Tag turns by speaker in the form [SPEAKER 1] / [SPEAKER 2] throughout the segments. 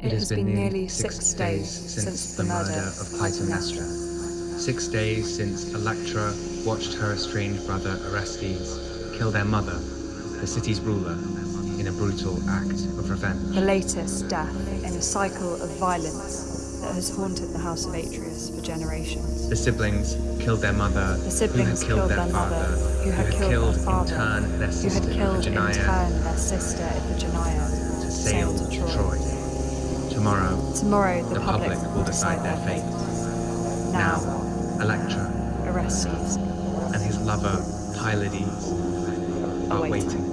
[SPEAKER 1] It has been nearly 6 days since the murder of Clytemnestra.
[SPEAKER 2] 6 days since Electra watched her estranged brother Orestes kill their mother, the city's ruler, in a brutal act of revenge.
[SPEAKER 1] The latest death in a cycle of violence that has haunted the house of Atreus for generations.
[SPEAKER 2] The siblings killed their mother,
[SPEAKER 1] The siblings
[SPEAKER 2] who had killed their father,
[SPEAKER 1] who had killed their father,
[SPEAKER 2] in turn their
[SPEAKER 1] who
[SPEAKER 2] sister
[SPEAKER 1] had killed in
[SPEAKER 2] Iphigenia,
[SPEAKER 1] turn their sister Iphigenia,
[SPEAKER 2] to sail to Troy.
[SPEAKER 1] Tomorrow the public
[SPEAKER 2] will decide their fate. Now, Electra,
[SPEAKER 1] Orestes,
[SPEAKER 2] and his lover Pylades are waiting.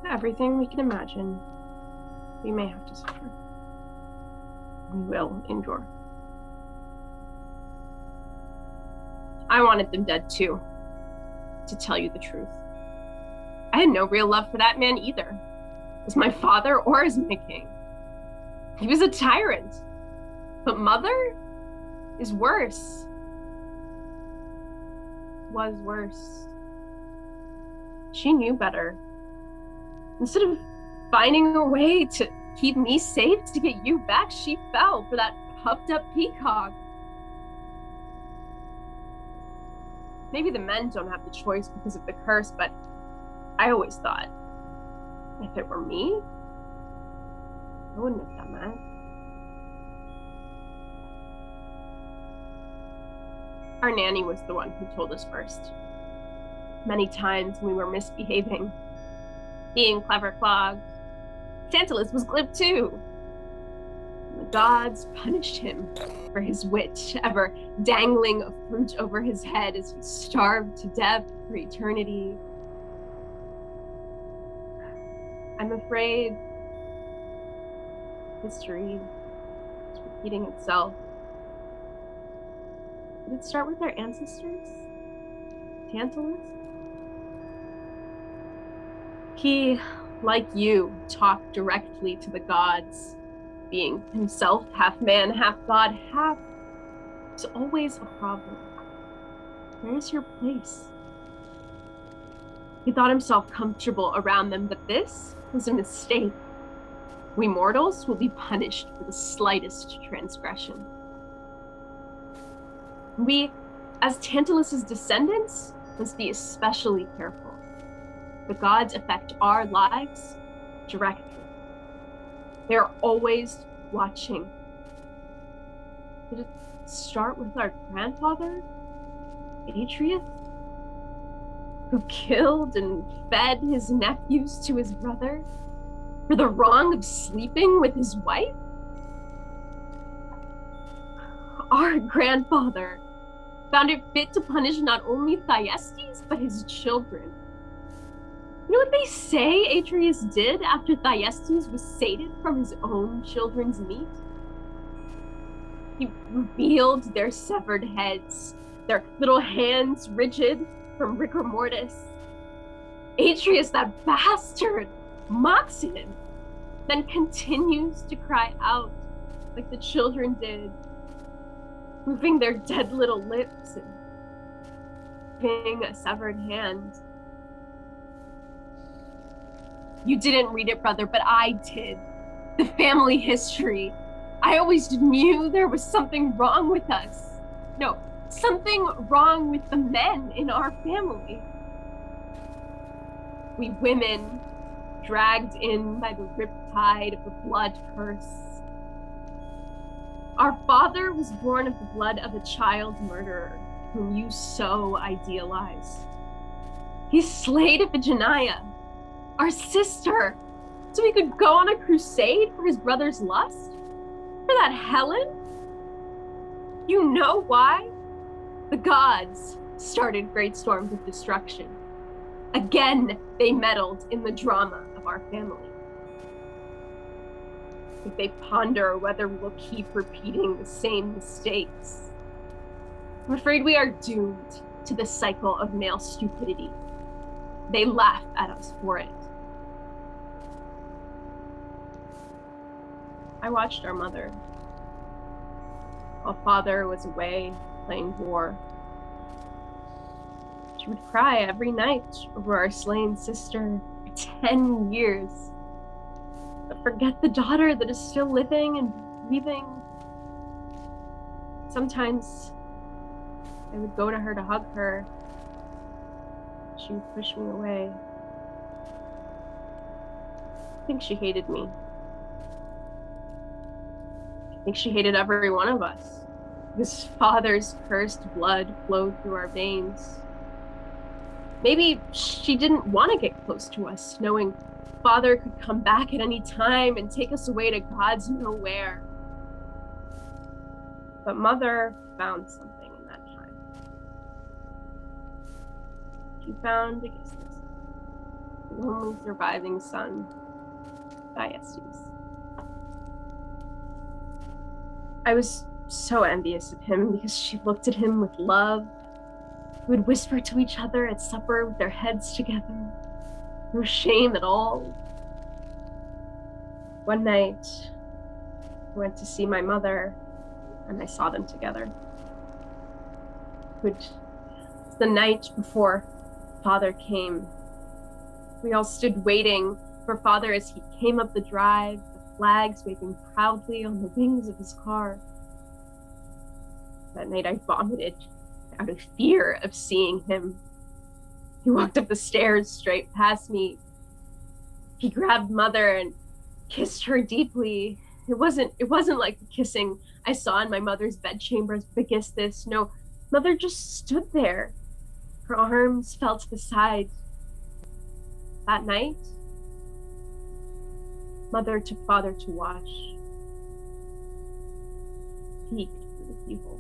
[SPEAKER 3] Everything we can imagine, we may have to suffer. We will endure. I wanted them dead too, to tell you the truth. I had no real love for that man either, as my father or as my king. He was a tyrant, but Mother is worse. Was worse. She knew better. Instead of finding a way to keep me safe to get you back, she fell for that puffed up peacock. Maybe the men don't have the choice because of the curse, but I always thought, if it were me, I wouldn't have done that. Our nanny was the one who told us first. Many times we were misbehaving, being clever clogs. Tantalus was glib too. The gods punished him for his wit, ever dangling a fruit over his head as he starved to death for eternity. I'm afraid history is repeating itself. Did it start with our ancestors? Tantalus? He, like you, talked directly to the gods, being himself half man, half god, half was always a problem. Where's your place? He thought himself comfortable around them, but this was a mistake. We mortals will be punished for the slightest transgression. We, as Tantalus's descendants, must be especially careful. The gods affect our lives directly. They are always watching. Did it start with our grandfather, Atreus, who killed and fed his nephews to his brother for the wrong of sleeping with his wife? Our grandfather found it fit to punish not only Thyestes, but his children. You know what they say Atreus did after Thyestes was sated from his own children's meat? He revealed their severed heads, their little hands rigid from rigor mortis. Atreus, that bastard, mocks him, then continues to cry out like the children did, moving their dead little lips and picking a severed hand. You didn't read it, brother, but I did. The family history. I always knew there was something wrong with us. No, something wrong with the men in our family. We women, dragged in by the riptide of the blood curse. Our father was born of the blood of a child murderer whom you so idealize. He slayed Iphigenia, our sister, so he could go on a crusade for his brother's lust? For that Helen? You know why? The gods started great storms of destruction. Again, they meddled in the drama of our family. If they ponder whether we'll keep repeating the same mistakes, I'm afraid we are doomed to the cycle of male stupidity. They laugh at us for it. I watched our mother while father was away playing war. She would cry every night over our slain sister for 10 years. But forget the daughter that is still living and breathing. Sometimes I would go to her to hug her. She would push me away. I think she hated me. I think she hated every one of us. His father's cursed blood flowed through our veins. Maybe she didn't want to get close to us, knowing father could come back at any time and take us away to God's nowhere. But mother found something in that time. She found, I guess, this the only surviving son, Thyestes. I was so envious of him because she looked at him with love. We would whisper to each other at supper with their heads together. No shame at all. One night, I went to see my mother, and I saw them together. It was the night before Father came. We all stood waiting for Father as he came up the drive, the flags waving proudly on the wings of his car. That night I vomited out of fear of seeing him. He walked up the stairs straight past me. He grabbed Mother and kissed her deeply. It wasn't like the kissing I saw in my mother's bedchamber as Aegisthus. No, Mother just stood there. Her arms fell to the side. That night, Mother took Father to wash. Peeked through the keyhole.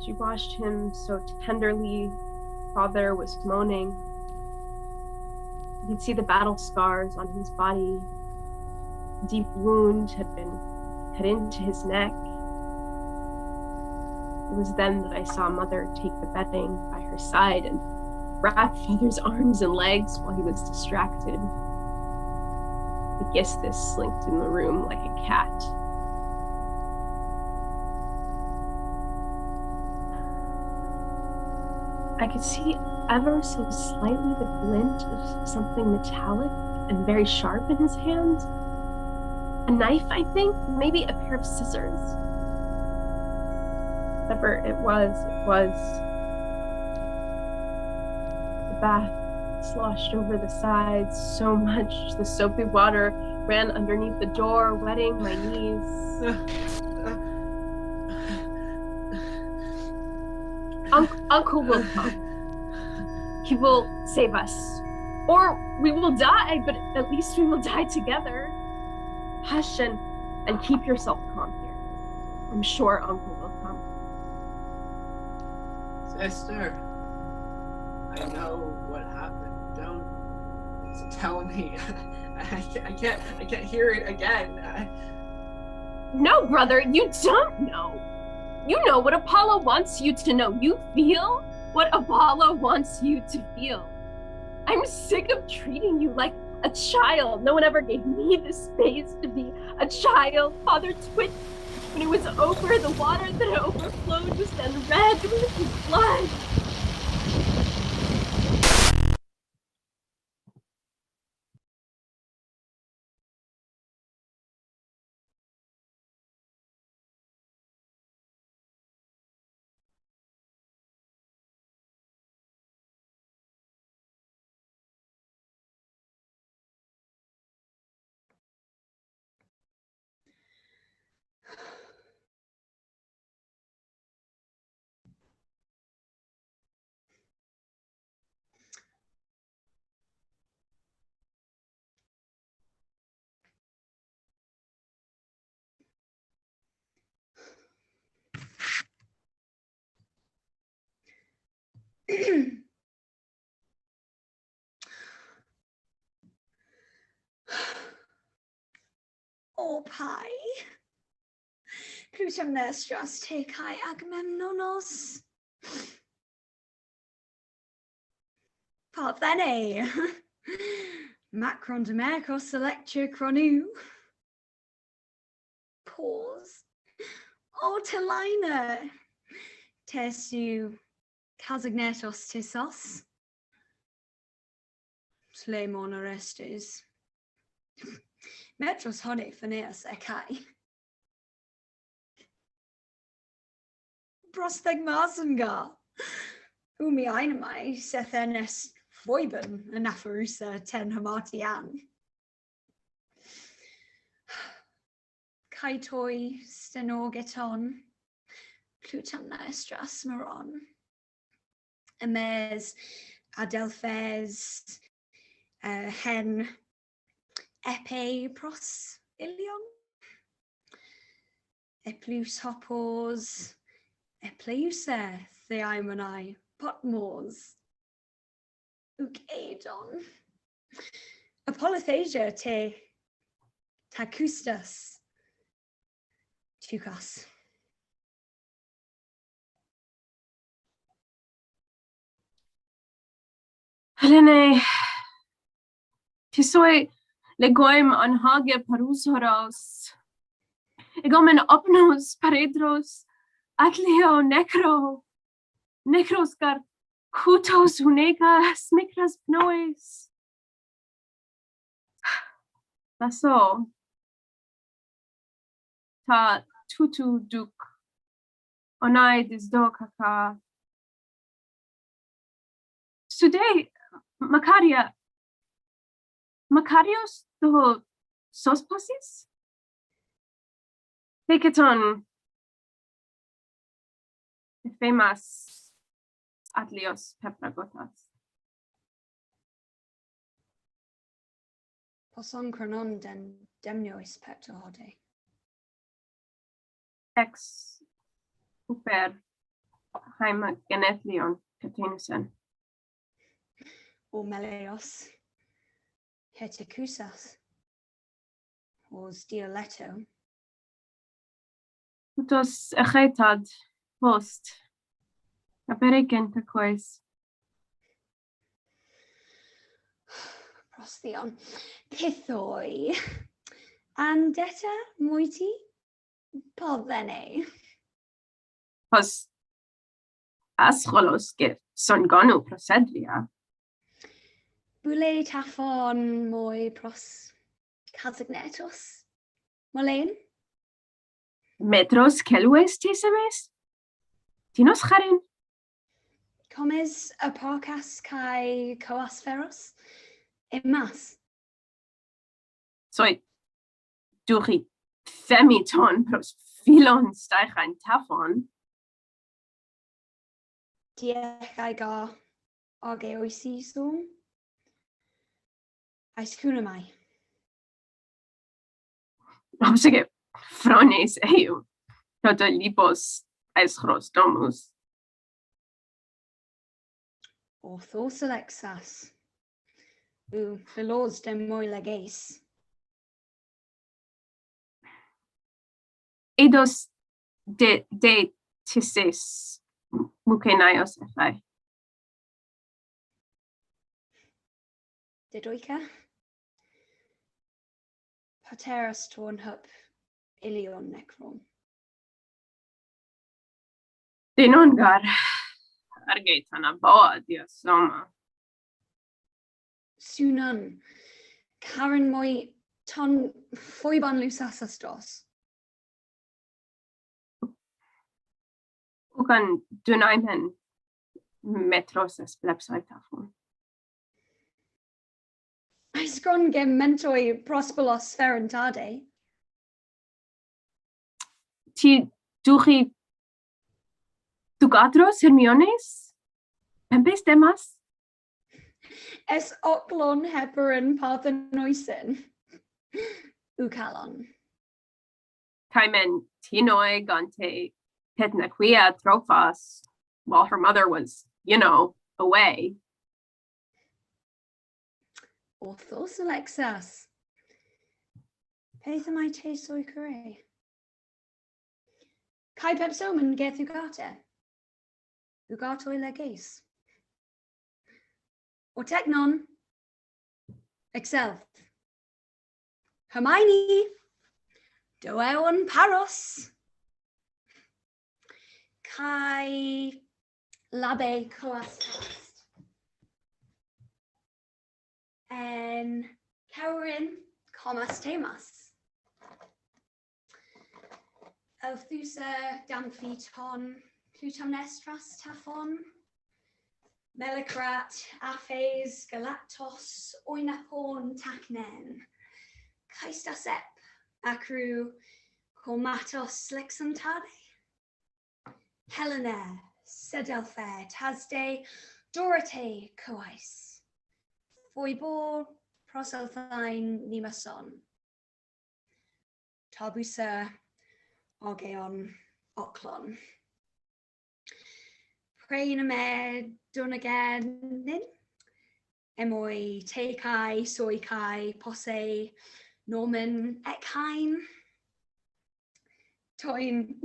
[SPEAKER 3] She washed him so tenderly. Father was moaning. You could see the battle scars on his body. A deep wound had been cut into his neck. It was then that I saw Mother take the bedding by her side and wrap Father's arms and legs while he was distracted. Aegisthus slinked in the room like a cat. I could see ever so slightly the glint of something metallic and very sharp in his hand. A knife, I think, maybe a pair of scissors. Whatever it was. The bath sloshed over the sides so much the soapy water ran underneath the door, wetting my knees. Uncle will come. He will save us. Or we will die, but at least we will die together. Hush and keep yourself calm here. I'm sure Uncle will come.
[SPEAKER 4] Sister, I know what happened. Don't tell me. I can't hear it again.
[SPEAKER 3] No, brother, you don't know. You know what Apollo wants you to know. You feel what Apollo wants you to feel. I'm sick of treating you like a child. No one ever gave me the space to be a child. Father twitched when it was over. The water that had overflowed was then red with his blood.
[SPEAKER 5] O pai, Clytemnestras te kai Agamemnonos. Parthene, Macron Demercos Electra Chronu. Pause. O Telina, Tesu Casignetos Tisos. Slemon Orestes. Metros hone Phineas Ekai. Prosthegmasenga. Umi einamai Sethenes Foiben Anapharusa ten Hamatian. Kaitoi Stenogeton. Clytemnestras Maron. Emes Adelphes Hen Epe pros ilion, Eplus hopos, Epleusa theaimonai potmos, Ugadon. Apolythasia te tacustas tukas.
[SPEAKER 3] Helene, tisoi legoim an hage parusoros. Egomen opnos paredros atleo necros gar kutos unega smikras pnoes. Lasso ta tutu duk onai disdo kaka. Today, Makarios do sosposis? Teketon famous atlios pepragotas.
[SPEAKER 5] Poson chronon den demnois pectorode.
[SPEAKER 3] Ex super haima genethlion catenusen.
[SPEAKER 5] O Menelaus. Hetekusas. Os dioleto.
[SPEAKER 3] Utos echetad post. Aberegen taquois.
[SPEAKER 5] Prostheon. Pithoi. Andetta moiti. Povene.
[SPEAKER 3] Pos ascholos ge son gonu procedria.
[SPEAKER 5] Bule tafon moi pros casignetos. Molen.
[SPEAKER 3] Metros kelues tisemes? Tinos charin?
[SPEAKER 5] Comes aparcas kai coasferos. Emas.
[SPEAKER 3] Soi duchi femiton pros philon staichain tafon.
[SPEAKER 5] Diech gar argeoisisum. Aiscunamai.
[SPEAKER 3] Obsege frones eu. Tota lipos eschros domus.
[SPEAKER 5] Orthos alexas. U philos dem moi leges.
[SPEAKER 3] Eidos de tisis mukenaios efai.
[SPEAKER 5] Dedoica. Pateras torn hup ilion necron.
[SPEAKER 3] Denongar argeitan boa diasoma.
[SPEAKER 5] Sunan. Karen moi ton foiban lusasastos.
[SPEAKER 3] Ugan dunaimen metros esplepsai tafon.
[SPEAKER 5] Aiscron gem mentoi prospelos ferentade.
[SPEAKER 3] Ti duchi dugatros Hermiones? Pempes demas?
[SPEAKER 5] Es oclon heparin parthenoisen. Ucalon.
[SPEAKER 3] Taimen tinoi gante petnaquia trophos, while her mother was, away.
[SPEAKER 5] Orthos alexas. Pethamai te soicere. Kai pepsomen get ugate. Ugatoi leges. Or technon. Excel. Hermione. Doeon paros. Kai labe coastast. En Karen comas temas. Elthusa damphiton Clytemnestras tafon. Melicrat aphes galactos oinapon tacnen. Kaistasep acru colmatos lexantade. Helena sedelphe tasde dorate cois. Foibor proselthine nimason. Tabusa Argeon oclon. Prainame dunagan Emoi, Teikai, Soikai, Posse, Norman, Ekheim, Toin,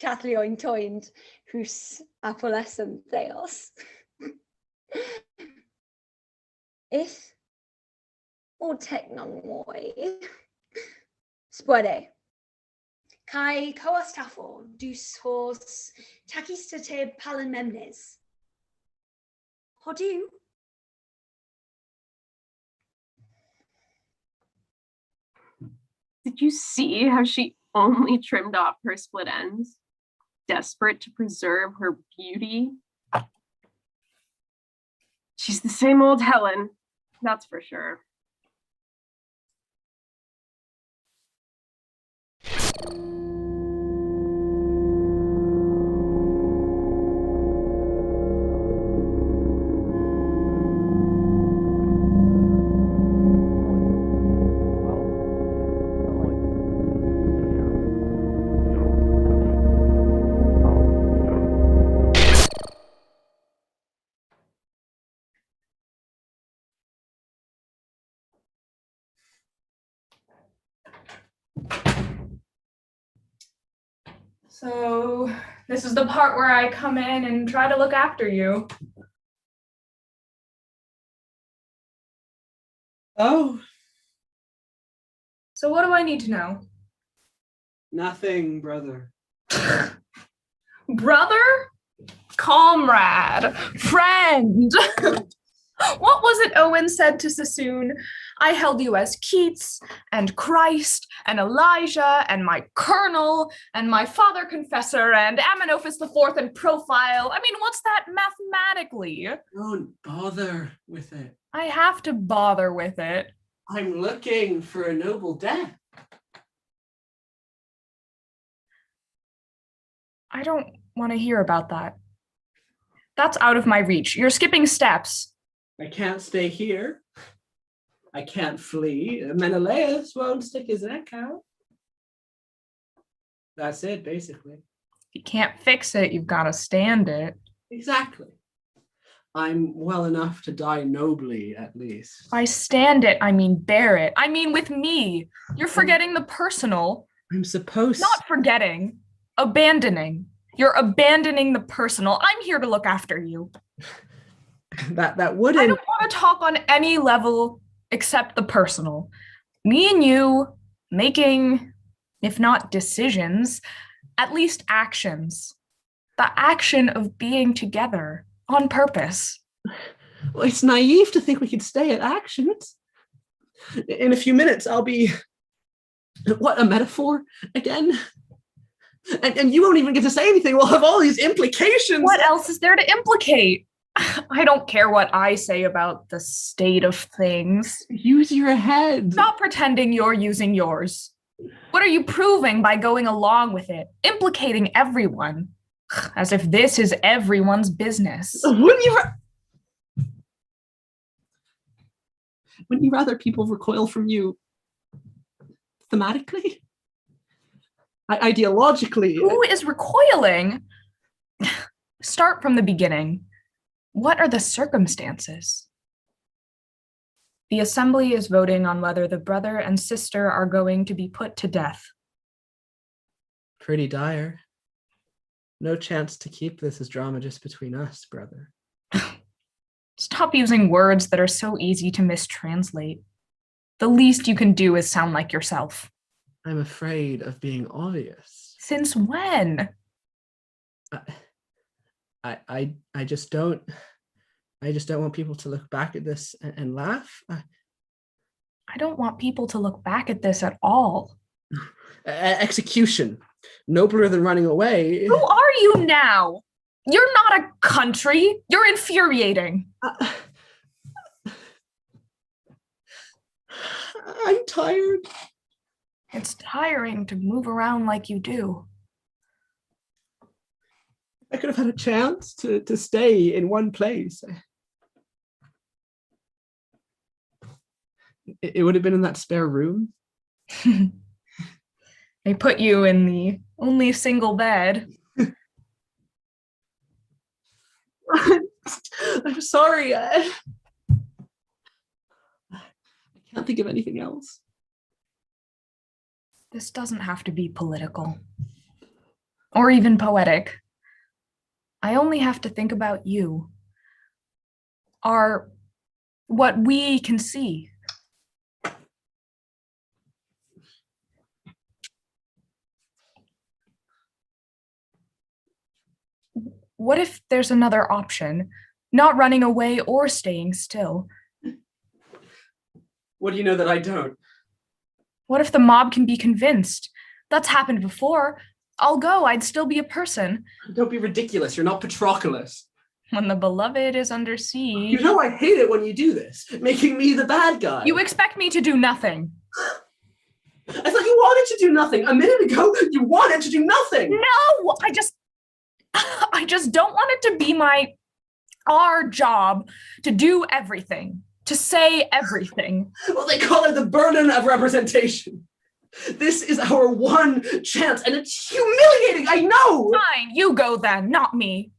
[SPEAKER 5] Tathlioin Toind, Hus Apolescent Theos. If or Technon Moi, Spuede. Kai Koastafo, Dus Hors, Takistate Palinmemnes. Hodu.
[SPEAKER 3] Did you see how she only trimmed off her split ends, desperate to preserve her beauty? She's the same old Helen, that's for sure.
[SPEAKER 6] So this is the part where I come in and try to look after you.
[SPEAKER 4] Oh,
[SPEAKER 6] So what do I need to know?
[SPEAKER 4] nothing, brother.
[SPEAKER 6] Brother? Comrade? Friend? What was it Owen said to Sassoon? I held you as Keats and Christ and Elijah and my colonel and my father confessor and Amenophis IV in profile. I mean, what's that mathematically?
[SPEAKER 4] Don't bother with it.
[SPEAKER 6] I have to bother with it.
[SPEAKER 4] I'm looking for a noble death.
[SPEAKER 6] I don't want to hear about that. That's out of my reach. You're skipping steps.
[SPEAKER 4] I can't stay here. I can't flee. Menelaus won't stick his neck out. That's it, basically.
[SPEAKER 6] If you can't fix it, you've got to stand it.
[SPEAKER 4] Exactly. I'm well enough to die nobly, at least.
[SPEAKER 6] By stand it, I mean bear it. I mean with me. You're forgetting the personal.
[SPEAKER 4] I'm supposed...
[SPEAKER 6] Not forgetting. Abandoning. You're abandoning the personal. I'm here to look after you.
[SPEAKER 4] That wouldn't...
[SPEAKER 6] I don't want to talk on any level except the personal. Me and you making, if not decisions, at least actions. The action of being together on purpose.
[SPEAKER 4] Well, it's naive to think we could stay at actions. In a few minutes, I'll be... What, a metaphor again? And you won't even get to say anything. We'll have all these implications.
[SPEAKER 6] What else is there to implicate? I don't care what I say about the state of things.
[SPEAKER 4] Use your head.
[SPEAKER 6] Stop pretending you're using yours. What are you proving by going along with it? Implicating everyone. As if this is everyone's business.
[SPEAKER 4] Wouldn't you rather people recoil from you thematically? Ideologically?
[SPEAKER 6] Who is recoiling? Start from the beginning. What are the circumstances? The assembly is voting on whether the brother and sister are going to be put to death.
[SPEAKER 4] Pretty dire. No chance to keep this as drama just between us, brother.
[SPEAKER 6] Stop using words that are so easy to mistranslate. The least you can do is sound like yourself.
[SPEAKER 4] I'm afraid of being obvious.
[SPEAKER 6] Since when?
[SPEAKER 4] I just don't want people to look back at this and laugh.
[SPEAKER 6] I don't want people to look back at this at all.
[SPEAKER 4] Execution. Nobler than running away.
[SPEAKER 6] Who are you now? You're not a country. You're infuriating.
[SPEAKER 4] I'm tired.
[SPEAKER 6] It's tiring to move around like you do.
[SPEAKER 4] I could have had a chance to stay in one place. It would have been in that spare room.
[SPEAKER 6] They put you in the only single bed.
[SPEAKER 4] I'm sorry. I can't think of anything else.
[SPEAKER 6] This doesn't have to be political or even poetic. I only have to think about you. What we can see. What if there's another option? Not running away or staying still.
[SPEAKER 4] What do you know that I don't?
[SPEAKER 6] What if the mob can be convinced? That's happened before. I'll go, I'd still be a person.
[SPEAKER 4] Don't be ridiculous. You're not Patroclus.
[SPEAKER 6] When the beloved is under siege.
[SPEAKER 4] You know I hate it when you do this, making me the bad guy.
[SPEAKER 6] You expect me to do nothing.
[SPEAKER 4] I thought you wanted to do nothing. A minute ago, you wanted to do nothing.
[SPEAKER 6] No, I just don't want it to be our job to do everything, to say everything.
[SPEAKER 4] Well, they call it the burden of representation. This is our one chance, and it's humiliating, I know!
[SPEAKER 6] Fine, you go then, not me.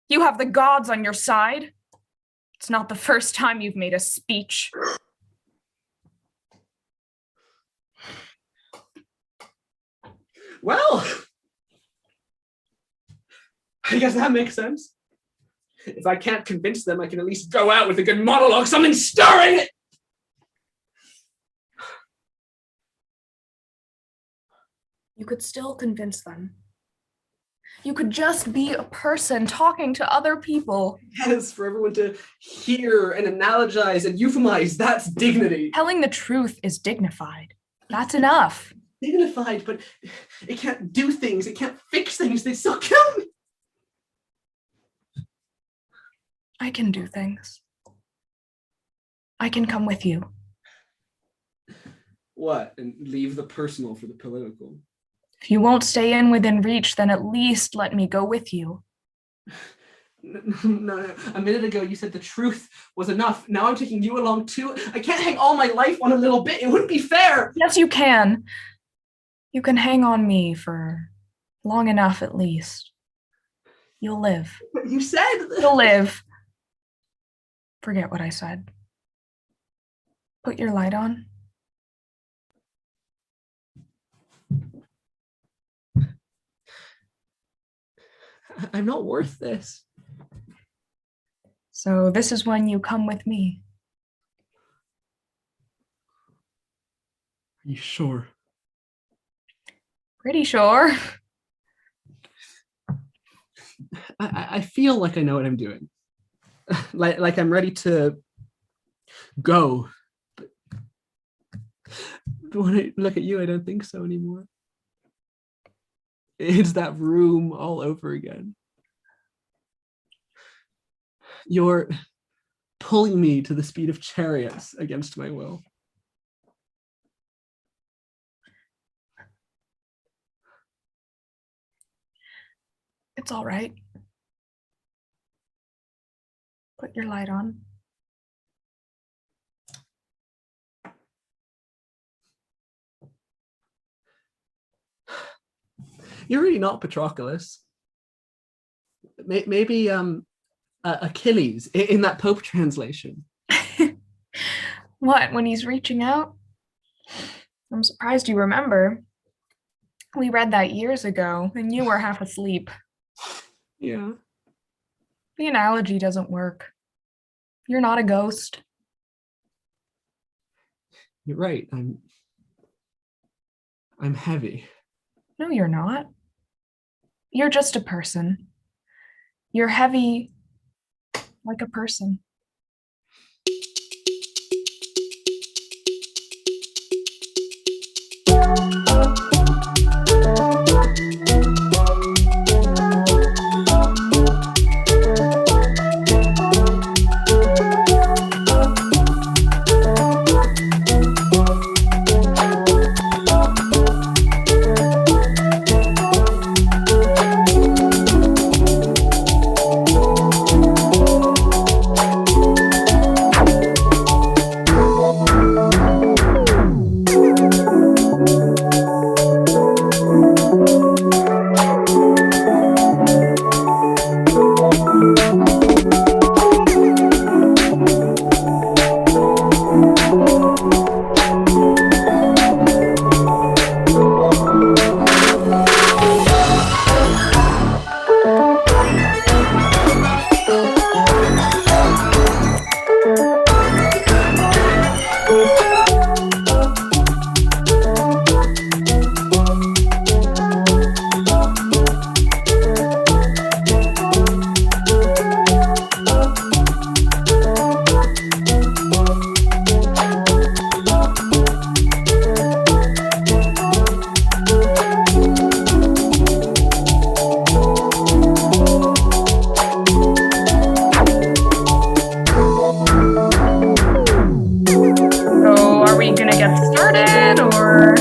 [SPEAKER 6] You have the gods on your side. It's not the first time you've made a speech.
[SPEAKER 4] Well, I guess that makes sense. If I can't convince them, I can at least go out with a good monologue, something stirring!
[SPEAKER 6] You could still convince them. You could just be a person talking to other people.
[SPEAKER 4] Yes, for everyone to hear and analogize and euphemize, that's dignity.
[SPEAKER 6] Telling the truth is dignified. That's enough.
[SPEAKER 4] Dignified, but it can't do things, it can't fix things, they still kill me.
[SPEAKER 6] I can do things. I can come with you.
[SPEAKER 4] What, and leave the personal for the political?
[SPEAKER 6] If you won't stay in within reach, then at least let me go with you.
[SPEAKER 4] No. A minute ago you said the truth was enough. Now I'm taking you along too. I can't hang all my life on a little bit. It wouldn't be fair.
[SPEAKER 6] Yes, you can. You can hang on me for long enough at least. You'll live.
[SPEAKER 4] But you said...
[SPEAKER 6] You'll live. Forget what I said. Put your light on.
[SPEAKER 4] I'm not worth this.
[SPEAKER 6] So this is when you come with me.
[SPEAKER 4] Are you sure?
[SPEAKER 6] Pretty sure.
[SPEAKER 4] I feel like I know what I'm doing. like I'm ready to go. But when I look at you, I don't think so anymore. It's that room all over again. You're pulling me to the speed of chariots against my will.
[SPEAKER 6] It's all right. Put your light on.
[SPEAKER 4] You're really not Patroclus. Maybe Achilles in that Pope translation.
[SPEAKER 6] What, when he's reaching out? I'm surprised you remember. We read that years ago, and you were half asleep.
[SPEAKER 4] Yeah.
[SPEAKER 6] The analogy doesn't work. You're not a ghost.
[SPEAKER 4] You're right. I'm heavy.
[SPEAKER 6] No, you're not. You're just a person. You're heavy like a person. get started, or?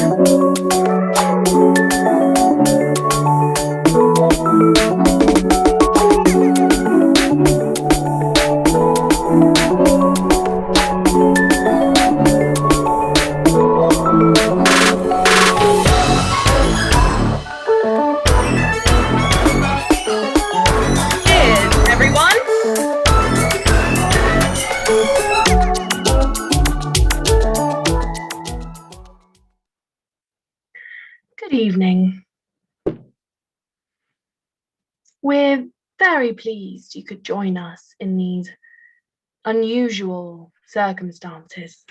[SPEAKER 7] Good evening. We're very pleased you could join us in these unusual circumstances.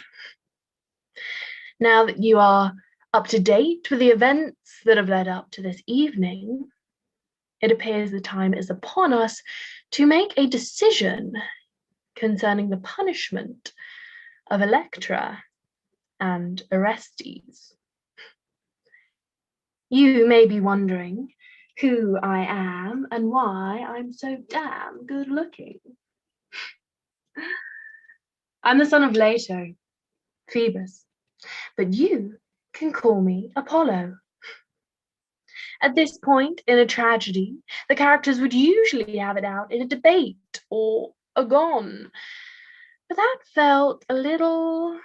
[SPEAKER 7] Now that you are up to date with the events that have led up to this evening, it appears the time is upon us to make a decision concerning the punishment of Electra and Orestes. You may be wondering who I am and why I'm so damn good looking. I'm the son of Leto, Phoebus, but you can call me Apollo. At this point in a tragedy, the characters would usually have it out in a debate or a gone, but that felt a little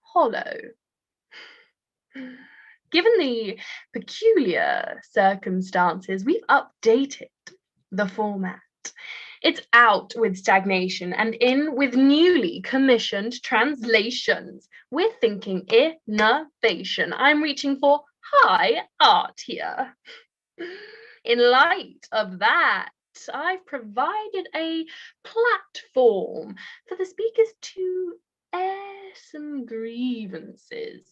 [SPEAKER 7] hollow. Given the peculiar circumstances, we've updated the format. It's out with stagnation and in with newly commissioned translations. We're thinking innovation. I'm reaching for high art here. In light of that, I've provided a platform for the speakers to air some grievances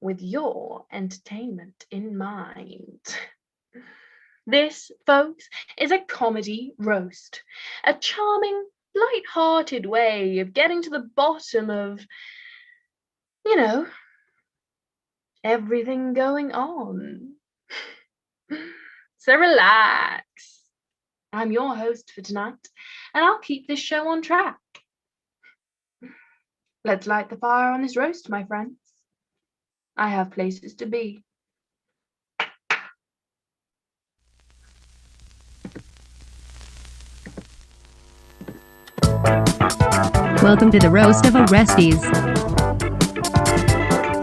[SPEAKER 7] with your entertainment in mind. This, folks, is a comedy roast, a charming, light-hearted way of getting to the bottom of, everything going on. So relax. I'm your host for tonight, and I'll keep this show on track. Let's light the fire on this roast, my friends. I have places to be.
[SPEAKER 8] Welcome to the Roast of Orestes.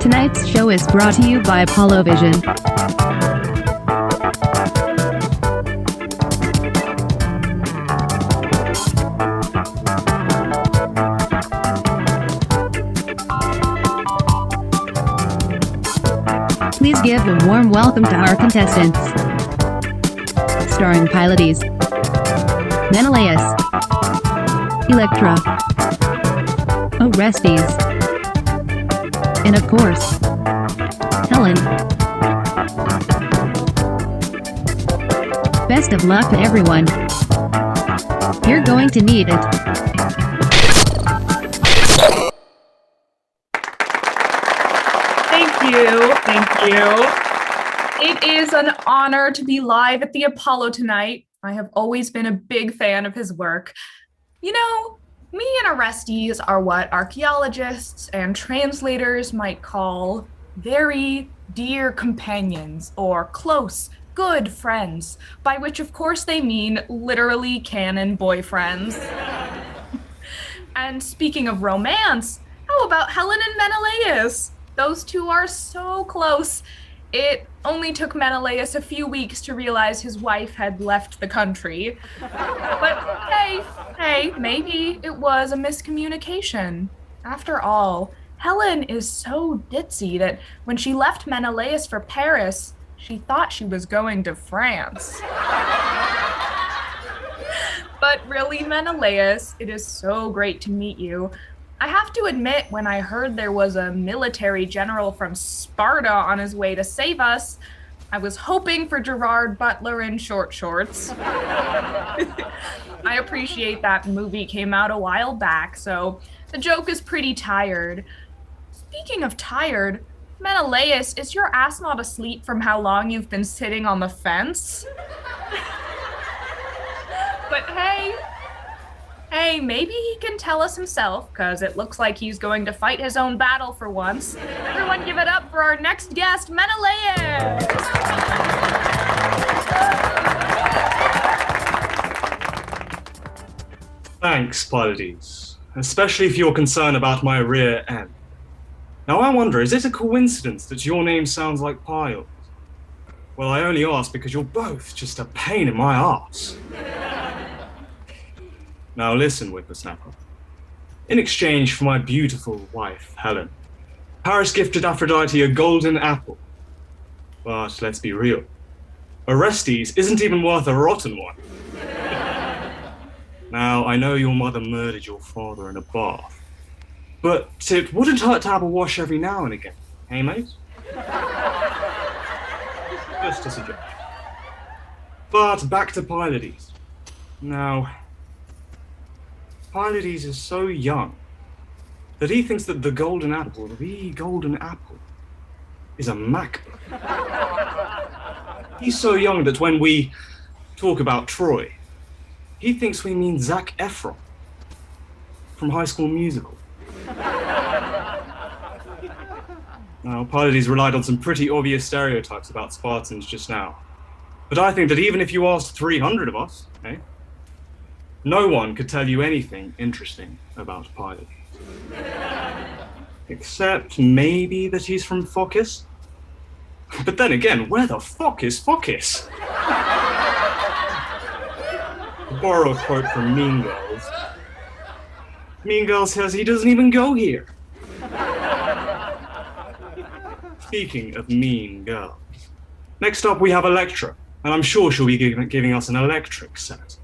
[SPEAKER 8] Tonight's show is brought to you by Apollo Vision. Please give a warm welcome to our contestants. Starring Pylades, Menelaus, Electra, Orestes, and of course, Helen. Best of luck to everyone. You're going to need it.
[SPEAKER 6] Thank you. It is an honor to be live at the Apollo tonight. I have always been a big fan of his work. Me and Orestes are what archaeologists and translators might call very dear companions or close, good friends, by which of course they mean literally canon boyfriends. And speaking of romance, how about Helen and Menelaus? Those two are so close. It only took Menelaus a few weeks to realize his wife had left the country. But hey, maybe it was a miscommunication. After all, Helen is so ditzy that when she left Menelaus for Paris, she thought she was going to France. But really, Menelaus, it is so great to meet you. I have to admit, when I heard there was a military general from Sparta on his way to save us, I was hoping for Gerard Butler in short shorts. I appreciate that movie came out a while back, so the joke is pretty tired. Speaking of tired, Menelaus, is your ass not asleep from how long you've been sitting on the fence? But hey, Hey, maybe he can tell us himself, because it looks like he's going to fight his own battle for once. Everyone give it up for our next guest, Menelaus!
[SPEAKER 9] Thanks, Pylades, especially if you're concerned about my rear end. Now I wonder, is it a coincidence that your name sounds like Pylades? Well, I only ask because you're both just a pain in my arse. Now listen, whippersnapper. In exchange for my beautiful wife, Helen, Paris gifted Aphrodite a golden apple. But let's be real. Orestes isn't even worth a rotten one. Now, I know your mother murdered your father in a bath, but it wouldn't hurt to have a wash every now and again, hey mate? Just a suggestion. But back to Pylades. Now, Pylades is so young that he thinks that the golden apple, is a MacBook. He's so young that when we talk about Troy, he thinks we mean Zac Efron from High School Musical. Now, Pylades relied on some pretty obvious stereotypes about Spartans just now. But I think that even if you asked 300 of us, no one could tell you anything interesting about Pylades. Except maybe that he's from Phocis? But then again, where the fuck is Phocis? To borrow a quote from Mean Girls, Mean Girls says he doesn't even go here. Speaking of mean girls, next up we have Electra, and I'm sure she'll be giving us an electric set.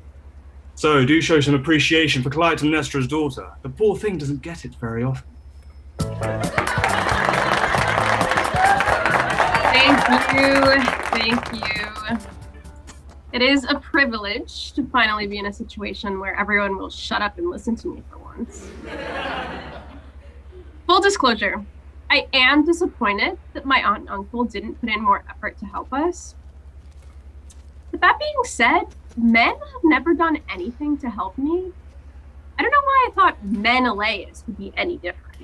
[SPEAKER 9] So do show some appreciation for Clytemnestra's daughter. The poor thing doesn't get it very often.
[SPEAKER 3] Thank you. It is a privilege to finally be in a situation where everyone will shut up and listen to me for once. Full disclosure, I am disappointed that my aunt and uncle didn't put in more effort to help us. But that being said, men have never done anything to help me. I don't know why I thought Menelaus would be any different.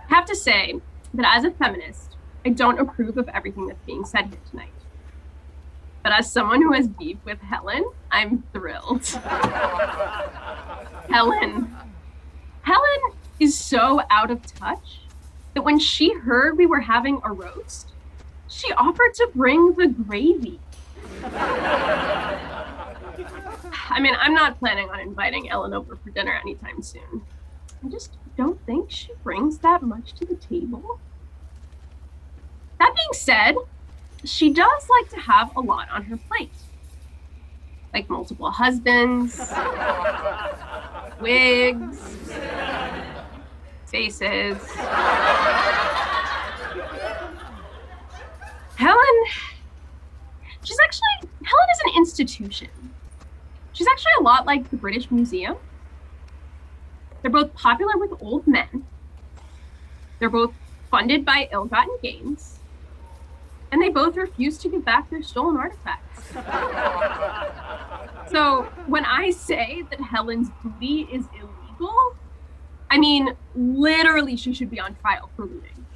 [SPEAKER 3] I have to say that as a feminist, I don't approve of everything that's being said here tonight. But as someone who has beef with Helen, I'm thrilled. Helen is so out of touch that when she heard we were having a roast, she offered to bring the gravy. I mean, I'm not planning on inviting Ellen over for dinner anytime soon. I just don't think she brings that much to the table. That being said, she does like to have a lot on her plate. Like multiple husbands, wigs, faces. Helen is an institution. She's actually a lot like the British Museum. They're both popular with old men. They're both funded by ill-gotten gains. And they both refuse to give back their stolen artifacts. So when I say that Helen's booty is illegal, I mean, literally she should be on trial for looting.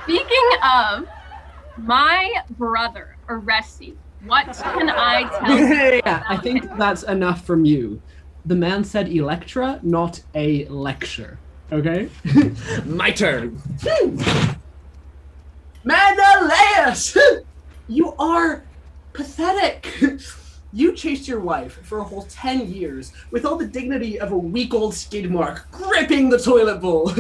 [SPEAKER 3] Speaking of my brother, Orestes, what can I tell you?
[SPEAKER 4] Yeah, I think that's enough from you. The man said Electra, not a lecture. Okay? My turn. Menelaus! You are pathetic. You chased your wife for a whole 10 years with all the dignity of a week-old skid mark gripping the toilet bowl.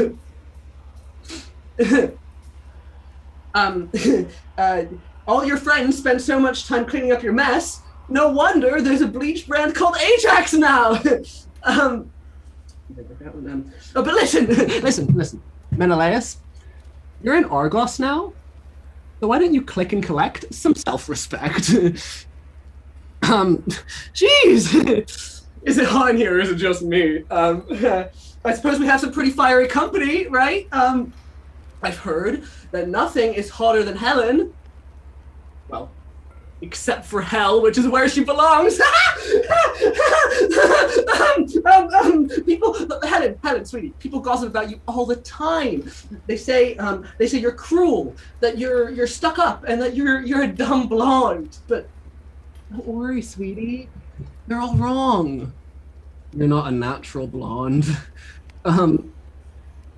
[SPEAKER 4] All your friends spent so much time cleaning up your mess. No wonder there's a bleach brand called Ajax now. But listen, Menelaus, you're in Argos now, so why don't you click and collect some self-respect? Jeez, is it hot in here or is it just me? I suppose we have some pretty fiery company, right? I've heard that nothing is hotter than Helen. Well, except for hell, which is where she belongs. People, Helen, sweetie, people gossip about you all the time. They say you're cruel, that you're stuck up, and that you're a dumb blonde. But don't worry, sweetie, they're all wrong. You're not a natural blonde. Helen,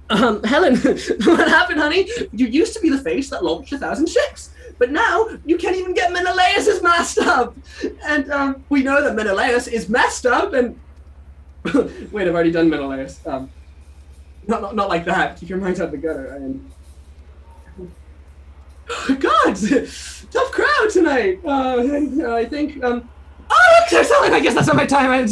[SPEAKER 4] what happened, honey? You used to be the face that launched 1,000 ships, but now you can't even get Menelaus' messed up. And we know that Menelaus is messed up. And wait, I've already done Menelaus. Not like that. Keep your minds out the gutter. And God, tough crowd tonight. I think. I guess that's not my time.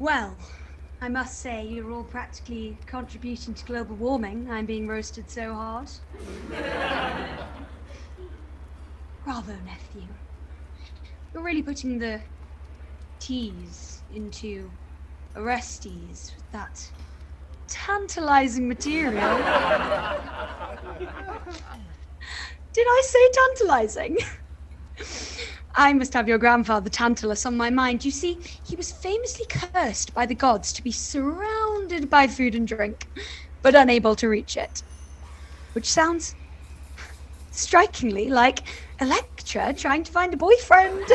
[SPEAKER 5] Well, I must say you're all practically contributing to global warming. I'm being roasted so hard. Bravo, nephew. You're really putting the T's into Orestes with that tantalizing material. Did I say tantalizing? I must have your grandfather Tantalus on my mind. You see, he was famously cursed by the gods to be surrounded by food and drink, but unable to reach it. Which sounds strikingly like Electra trying to find a boyfriend.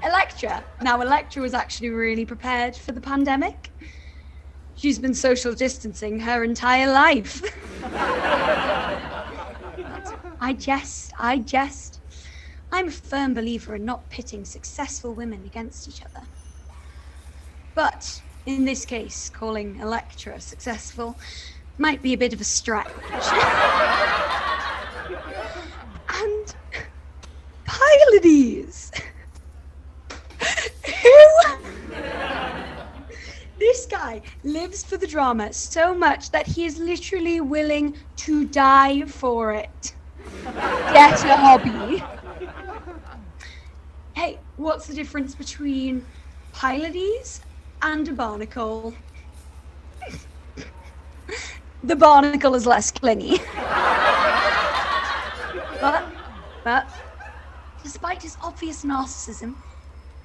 [SPEAKER 5] Electra. Now, Electra was actually really prepared for the pandemic. She's been social distancing her entire life. I jest. I'm a firm believer in not pitting successful women against each other. But in this case, calling Electra successful might be a bit of a stretch. And Pylades. This guy lives for the drama so much that he is literally willing to die for it. Get a hobby. Hey, what's the difference between Pylades and a barnacle? The barnacle is less clingy. But, despite his obvious narcissism,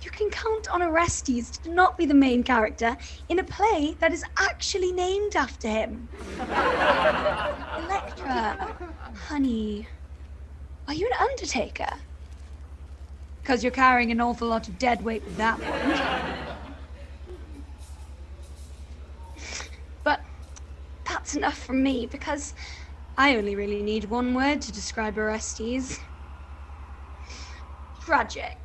[SPEAKER 5] you can count on Orestes to not be the main character in a play that is actually named after him. Electra, honey, are you an undertaker? Because you're carrying an awful lot of dead weight with that one. But that's enough from me, because I only really need one word to describe Orestes. Tragic.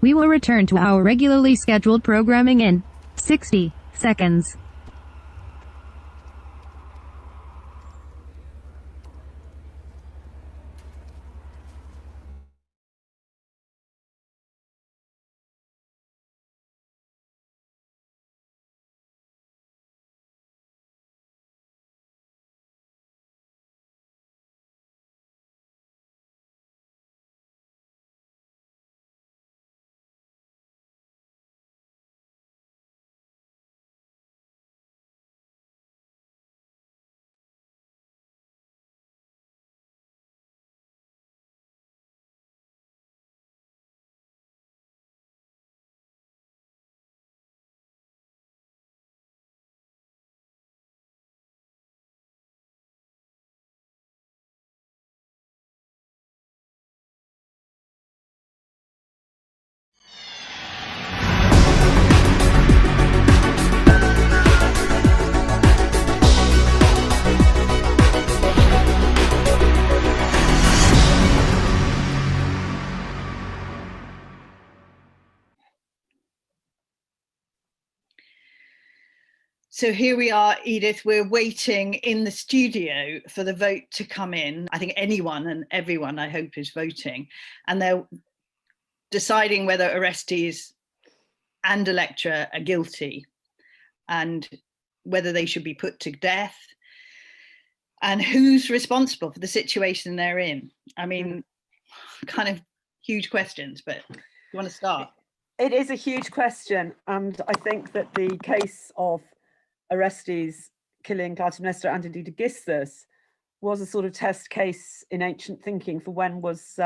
[SPEAKER 8] We will return to our regularly scheduled programming in 60 seconds.
[SPEAKER 10] So here we are, Edith. We're waiting in the studio for the vote to come in. I think anyone and everyone, I hope, is voting. And they're deciding whether Orestes and Electra are guilty and whether they should be put to death and who's responsible for the situation they're in. I mean, kind of huge questions, but you want to start?
[SPEAKER 11] It is a huge question. And I think that the case of Orestes killing Clytemnestra and indeed Aegisthus was a sort of test case in ancient thinking for when was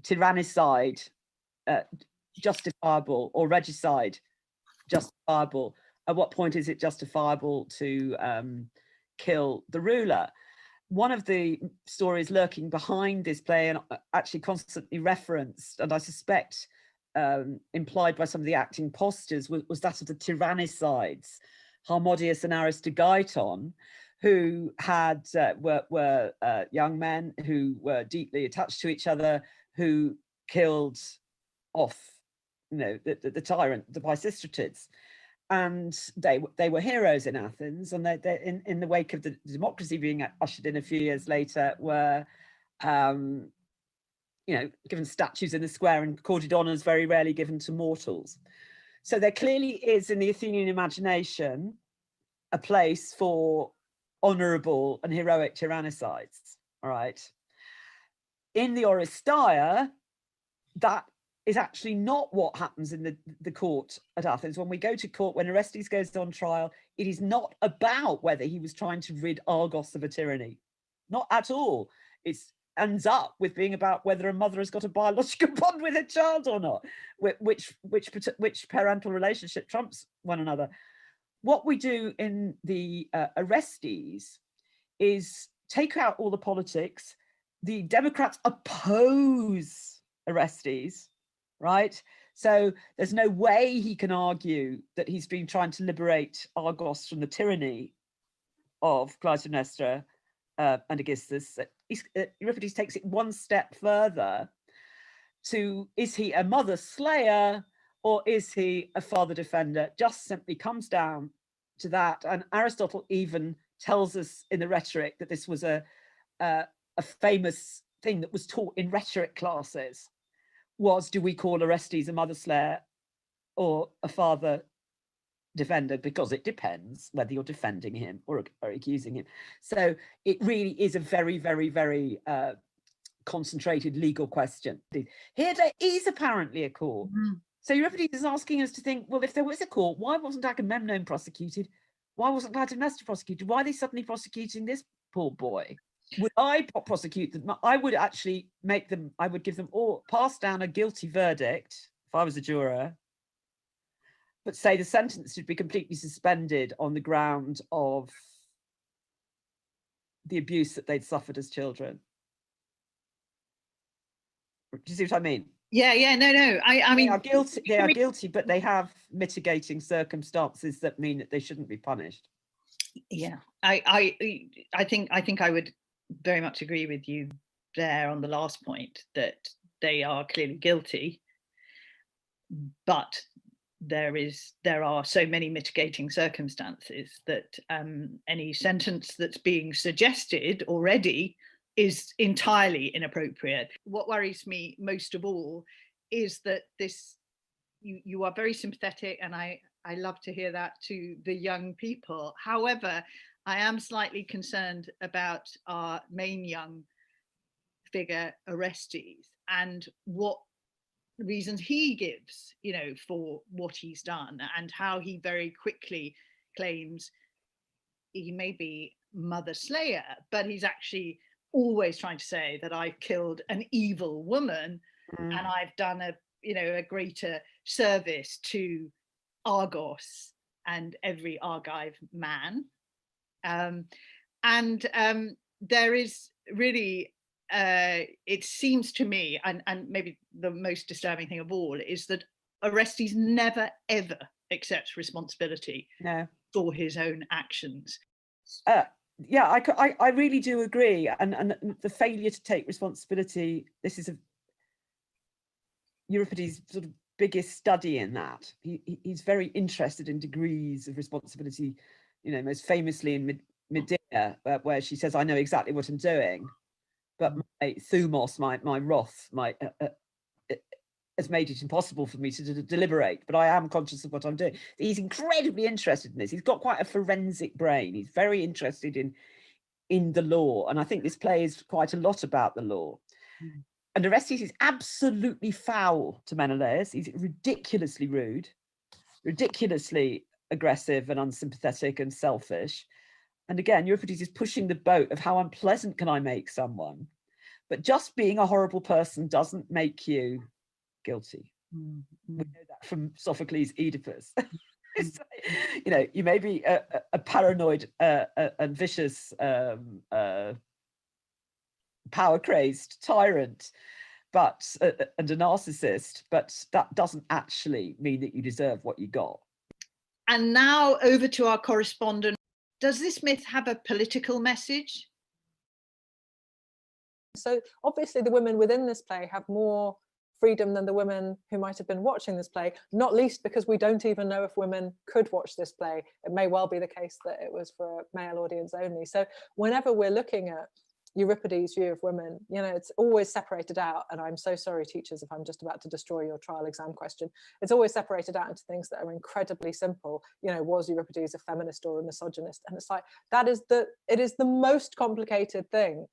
[SPEAKER 11] tyrannicide justifiable or regicide justifiable. At what point is it justifiable to kill the ruler? One of the stories lurking behind this play and actually constantly referenced, and I suspect implied by some of the acting postures, was that of the tyrannicides, Harmodius and Aristogeiton, who had were young men who were deeply attached to each other, who killed off, the tyrant, the Pisistratids, and they were heroes in Athens. And they in the wake of the democracy being ushered in a few years later, were given statues in the square and accorded honours very rarely given to mortals. So there clearly is in the Athenian imagination a place for honourable and heroic tyrannicides, all right? In the Oresteia, that is actually not what happens in the court at Athens. When we go to court, when Orestes goes on trial, it is not about whether he was trying to rid Argos of a tyranny. Not at all. It ends up with being about whether a mother has got a biological bond with her child or not, which parental relationship trumps one another. What we do in the Orestes is take out all the politics. The Democrats oppose Orestes, right? So there's no way he can argue that he's been trying to liberate Argos from the tyranny of Clytemnestra and Aegisthus. Euripides takes it one step further to, is he a mother slayer or is he a father defender? Just simply comes down to that. And Aristotle even tells us in the rhetoric that this was a famous thing that was taught in rhetoric classes, was, do we call Orestes a mother slayer or a father defender? Because it depends whether you're defending him or accusing him. So it really is a very, very, very concentrated legal question. Here there is apparently a court. So Euripides is asking us to think, well, if there was a court, why wasn't Agamemnon prosecuted? Why wasn't Clytemnestra prosecuted? Why are they suddenly prosecuting this poor boy? Would I prosecute them? I would actually I would give them all, pass down a guilty verdict if I was a juror, but say the sentence should be completely suspended on the ground of the abuse that they'd suffered as children. Do you see what I mean?
[SPEAKER 10] Yeah, no. I mean,
[SPEAKER 11] they are guilty, but they have mitigating circumstances that mean that they shouldn't be punished.
[SPEAKER 10] Yeah, I think I would very much agree with you there on the last point, that they are clearly guilty. but there are so many mitigating circumstances that any sentence that's being suggested already is entirely inappropriate. What worries me most of all is that you are very sympathetic, and I love to hear that, to the young people. However, I am slightly concerned about our main young figure, Orestes, and what reasons he gives, for what he's done, and how he very quickly claims he may be mother slayer, but he's actually always trying to say that I've killed an evil woman and I've done a greater service to Argos and every Argive man. There is really it seems to me, and maybe the most disturbing thing of all, is that Orestes never ever accepts responsibility for his own actions.
[SPEAKER 11] Yeah, I really do agree, and the failure to take responsibility, this is Euripides' sort of biggest study in that. He's very interested in degrees of responsibility, most famously in Medea, where she says, I know exactly what I'm doing, but my thumos, my wrath, has made it impossible for me to deliberate, but I am conscious of what I'm doing. He's incredibly interested in this. He's got quite a forensic brain. He's very interested in the law, and I think this play is quite a lot about the law. And Orestes is absolutely foul to Menelaus. He's ridiculously rude, ridiculously aggressive and unsympathetic and selfish. And again, Euripides is pushing the boat of how unpleasant can I make someone? But just being a horrible person doesn't make you guilty. We know that from Sophocles' Oedipus. You may be a paranoid and vicious, power-crazed tyrant, and a narcissist, but that doesn't actually mean that you deserve what you got.
[SPEAKER 10] And now over to our correspondent. Does this myth have a political message?
[SPEAKER 12] So obviously the women within this play have more freedom than the women who might have been watching this play, not least because we don't even know if women could watch this play. It may well be the case that it was for a male audience only. So whenever we're looking at Euripides' view of women, it's always separated out, and I'm so sorry, teachers, if I'm just about to destroy your trial exam question. It's always separated out into things that are incredibly simple. Was Euripides a feminist or a misogynist? And it's like, it is the most complicated thing.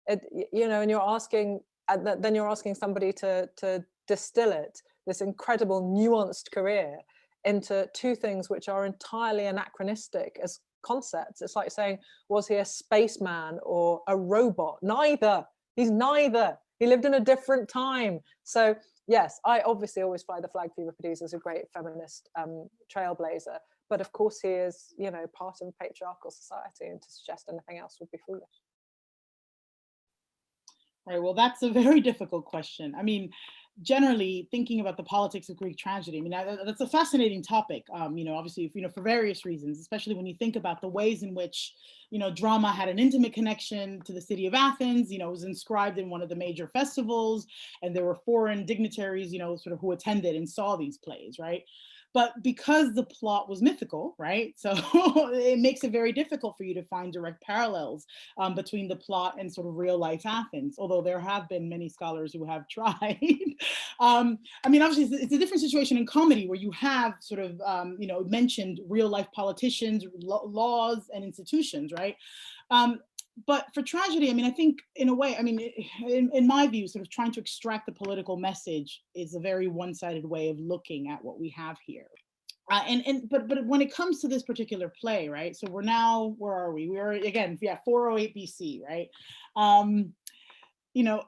[SPEAKER 12] And you're asking, then you're asking somebody to distill it, this incredible nuanced career, into two things which are entirely anachronistic as concepts. It's like saying, was he a spaceman or a robot? Neither. He's neither. He lived in a different time. So yes, I obviously always fly the flag for Euripides as a great feminist trailblazer, but of course he is, part of a patriarchal society, and to suggest anything else would be foolish.
[SPEAKER 13] Right, well, that's a very difficult question. I mean, generally thinking about the politics of Greek tragedy, I mean, that's a fascinating topic, obviously, for various reasons, especially when you think about the ways in which, drama had an intimate connection to the city of Athens, it was inscribed in one of the major festivals, and there were foreign dignitaries, sort of who attended and saw these plays, right? But because the plot was mythical, right? So it makes it very difficult for you to find direct parallels between the plot and sort of real life Athens, although there have been many scholars who have tried. I mean, obviously it's a different situation in comedy where you have sort of, mentioned real life politicians, laws and institutions, right? But for tragedy, I mean, I think in a way, I mean, in my view, sort of trying to extract the political message is a very one-sided way of looking at what we have here. But when it comes to this particular play, right? So we're now, where are we? We are again, 408 BC, right?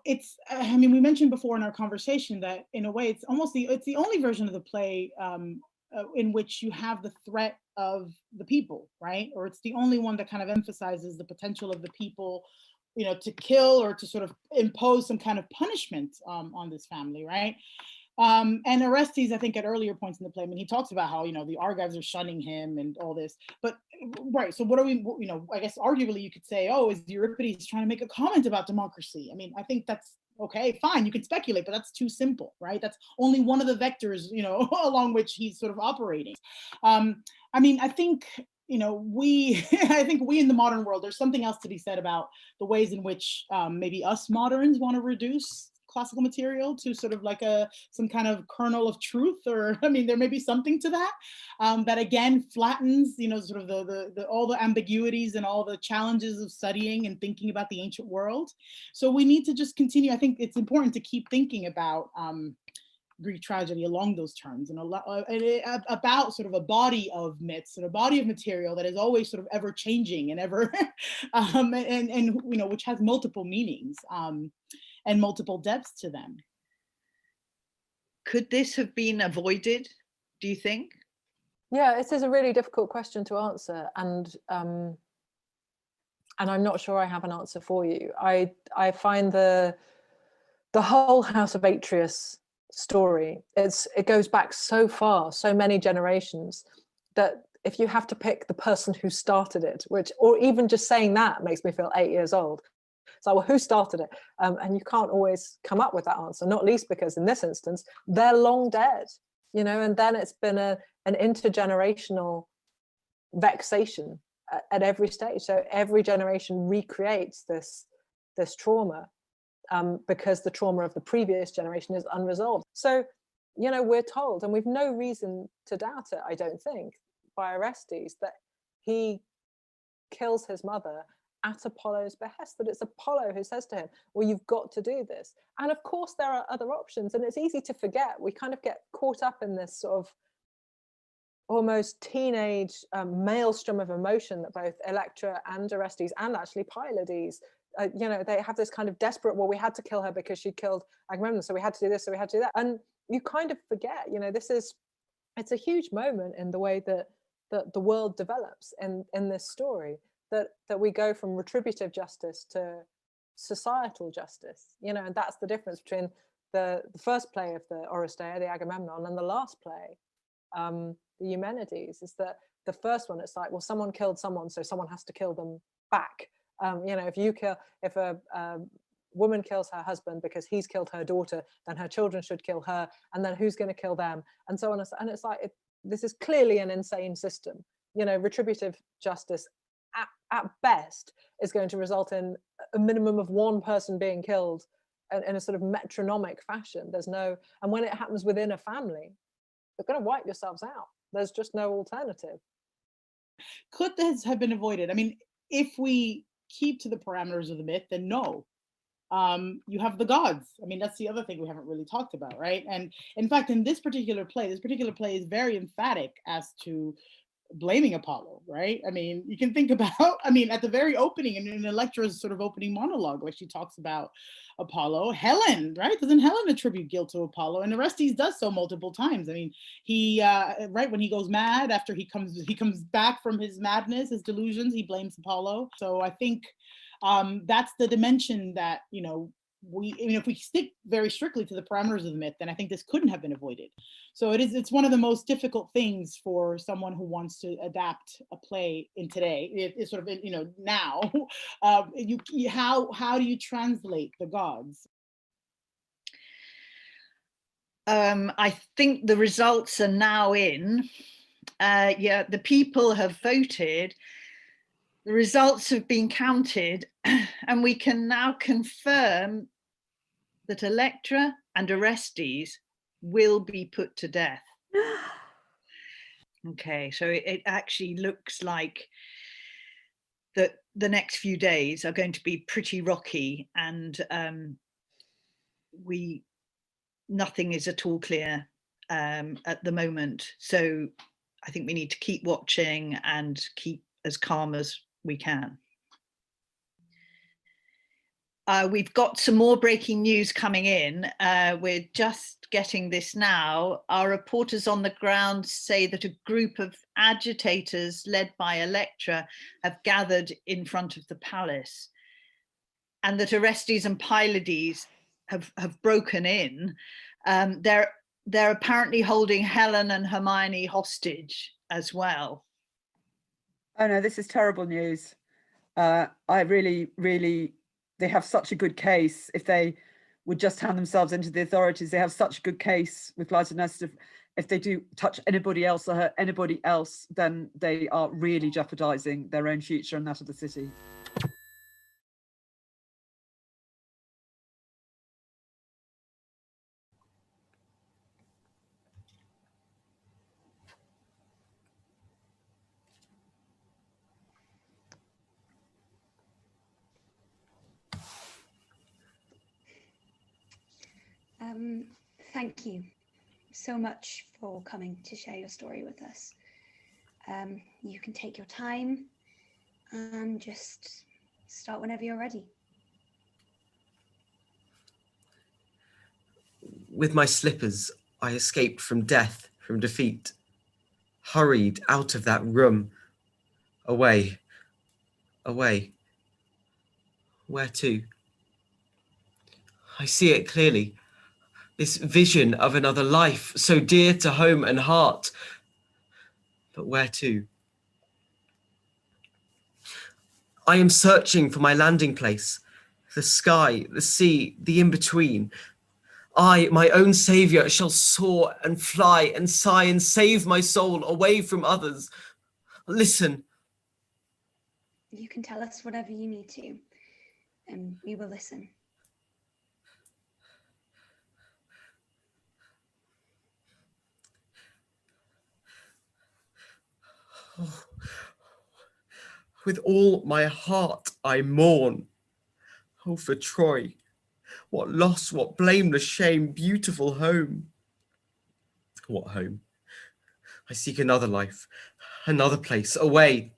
[SPEAKER 13] It's, I mean, we mentioned before in our conversation that in a way, it's almost it's the only version of the play in which you have the threat of the people, right? Or it's the only one that kind of emphasizes the potential of the people, to kill or to sort of impose some kind of punishment on this family, right? And Orestes, I think at earlier points in the play, I mean, he talks about how, the Argives are shunning him and all this, but right. So what are we, I guess arguably you could say, oh, is Euripides trying to make a comment about democracy? I mean, I think that's Okay, fine, you can speculate, but that's too simple, right? That's only one of the vectors, you know, along which he's sort of operating. I mean, I think, you know, I think we in the modern world, there's something else to be said about the ways in which maybe us moderns want to reduce classical material to sort of like some kind of kernel of truth, or I mean, there may be something to that, that again flattens, you know, sort of the all the ambiguities and all the challenges of studying and thinking about the ancient world. So we need to just continue. I think it's important to keep thinking about Greek tragedy along those terms, and about sort of a body of myths and a body of material that is always sort of ever changing and ever, and you know, which has multiple meanings and multiple depths to them.
[SPEAKER 10] Could this have been avoided, do you think?
[SPEAKER 12] Yeah, it is a really difficult question to answer, and I'm not sure I have an answer for you. I find the whole House of Atreus story, it goes back so far, so many generations, that if you have to pick the person who started it, or even just saying that makes me feel 8 years old. It's like, well, who started it? And you can't always come up with that answer, not least because in this instance, they're long dead, you know, and then it's been an intergenerational vexation at every stage. So every generation recreates this trauma because the trauma of the previous generation is unresolved. So, you know, we're told, and we've no reason to doubt it, I don't think, by Orestes, that he kills his mother at Apollo's behest, that it's Apollo who says to him, well, you've got to do this. And of course there are other options, and it's easy to forget. We kind of get caught up in this sort of almost teenage maelstrom of emotion that both Electra and Orestes, and actually Pylades, you know, they have this kind of desperate, well, we had to kill her because she killed Agamemnon, so we had to do this, so we had to do that. And you kind of forget, you know, it's a huge moment in the way that the world develops in this story, that we go from retributive justice to societal justice, you know, and that's the difference between the first play of the Oresteia, the Agamemnon, and the last play, the Eumenides, is that the first one, it's like, well, someone killed someone, so someone has to kill them back. You know, if a woman kills her husband because he's killed her daughter, then her children should kill her, and then who's going to kill them, and so on. And it's like, this is clearly an insane system. You know, retributive justice at best is going to result in a minimum of one person being killed in a sort of metronomic fashion. And when it happens within a family, you're going to wipe yourselves out. There's just no alternative.
[SPEAKER 13] Could this have been avoided? I mean, if we keep to the parameters of the myth, then no. You have the gods. I mean, that's the other thing we haven't really talked about, right? And in fact, in this particular play is very emphatic as to blaming Apollo, right? I mean, you can think about, I mean, at the very opening, in Electra's sort of opening monologue, where she talks about Apollo, Helen, right? Doesn't Helen attribute guilt to Apollo? And Orestes does so multiple times. I mean, he, right, when he goes mad, after he comes back from his madness, his delusions, he blames Apollo. So I think that's the dimension that, you know, if we stick very strictly to the parameters of the myth, then I think this couldn't have been avoided. So it's one of the most difficult things for someone who wants to adapt a play in today. It's sort of, you know, now. How do you translate the gods?
[SPEAKER 10] I think the results are now in. Yeah, the people have voted. The results have been counted, and we can now confirm that Electra and Orestes will be put to death. Okay, so it actually looks like that the next few days are going to be pretty rocky, and nothing is at all clear at the moment. So I think we need to keep watching and keep as calm as we can. We've got some more breaking news coming in. We're just getting this now. Our reporters on the ground say that a group of agitators led by Electra have gathered in front of the palace, and that Orestes and Pylades have broken in. They're apparently holding Helen and Hermione hostage as well.
[SPEAKER 11] Oh no, this is terrible news. I really, they have such a good case if they would just hand themselves into the authorities. They have such a good case with Pylades. If they do touch anybody else or hurt anybody else, then they are really jeopardizing their own future and that of the city.
[SPEAKER 5] Thank you so much for coming to share your story with us. You can take your time and just start whenever you're ready.
[SPEAKER 14] With my slippers, I escaped from death, from defeat, hurried out of that room, away, away. Where to? I see it clearly. This vision of another life, so dear to home and heart. But where to? I am searching for my landing place, the sky, the sea, the in-between. I, my own saviour, shall soar and fly and sigh and save my soul away from others. Listen.
[SPEAKER 5] You can tell us whatever you need to, and we will listen.
[SPEAKER 14] Oh, with all my heart I mourn. Oh, for Troy, what loss, what blameless shame, beautiful home. What home? I seek another life, another place, away.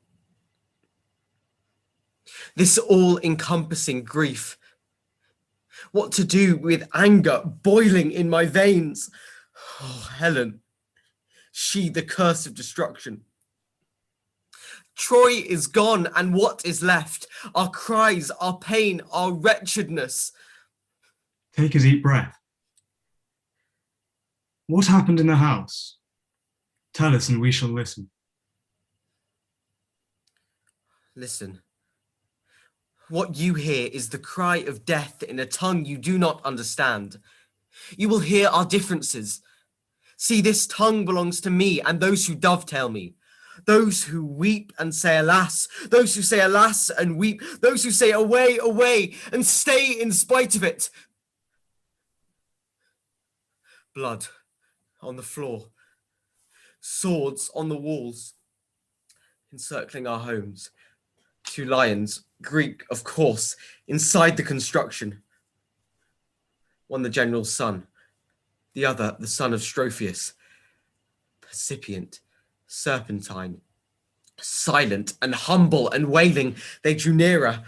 [SPEAKER 14] This all-encompassing grief. What to do with anger boiling in my veins? Oh, Helen, she the curse of destruction. Troy is gone, and what is left? Our cries, our pain, our wretchedness.
[SPEAKER 9] Take a deep breath. What happened in the house? Tell us and we shall listen.
[SPEAKER 14] Listen. What you hear is the cry of death in a tongue you do not understand. You will hear our differences. See, this tongue belongs to me and those who dovetail me. Those who weep and say alas, those who say alas and weep, those who say away, away, and stay in spite of it. Blood on the floor, swords on the walls, encircling our homes. 2 lions, Greek, of course, inside the construction. One the general's son, the other the son of Strophius. Percipient, serpentine, silent and humble and wailing, they drew nearer.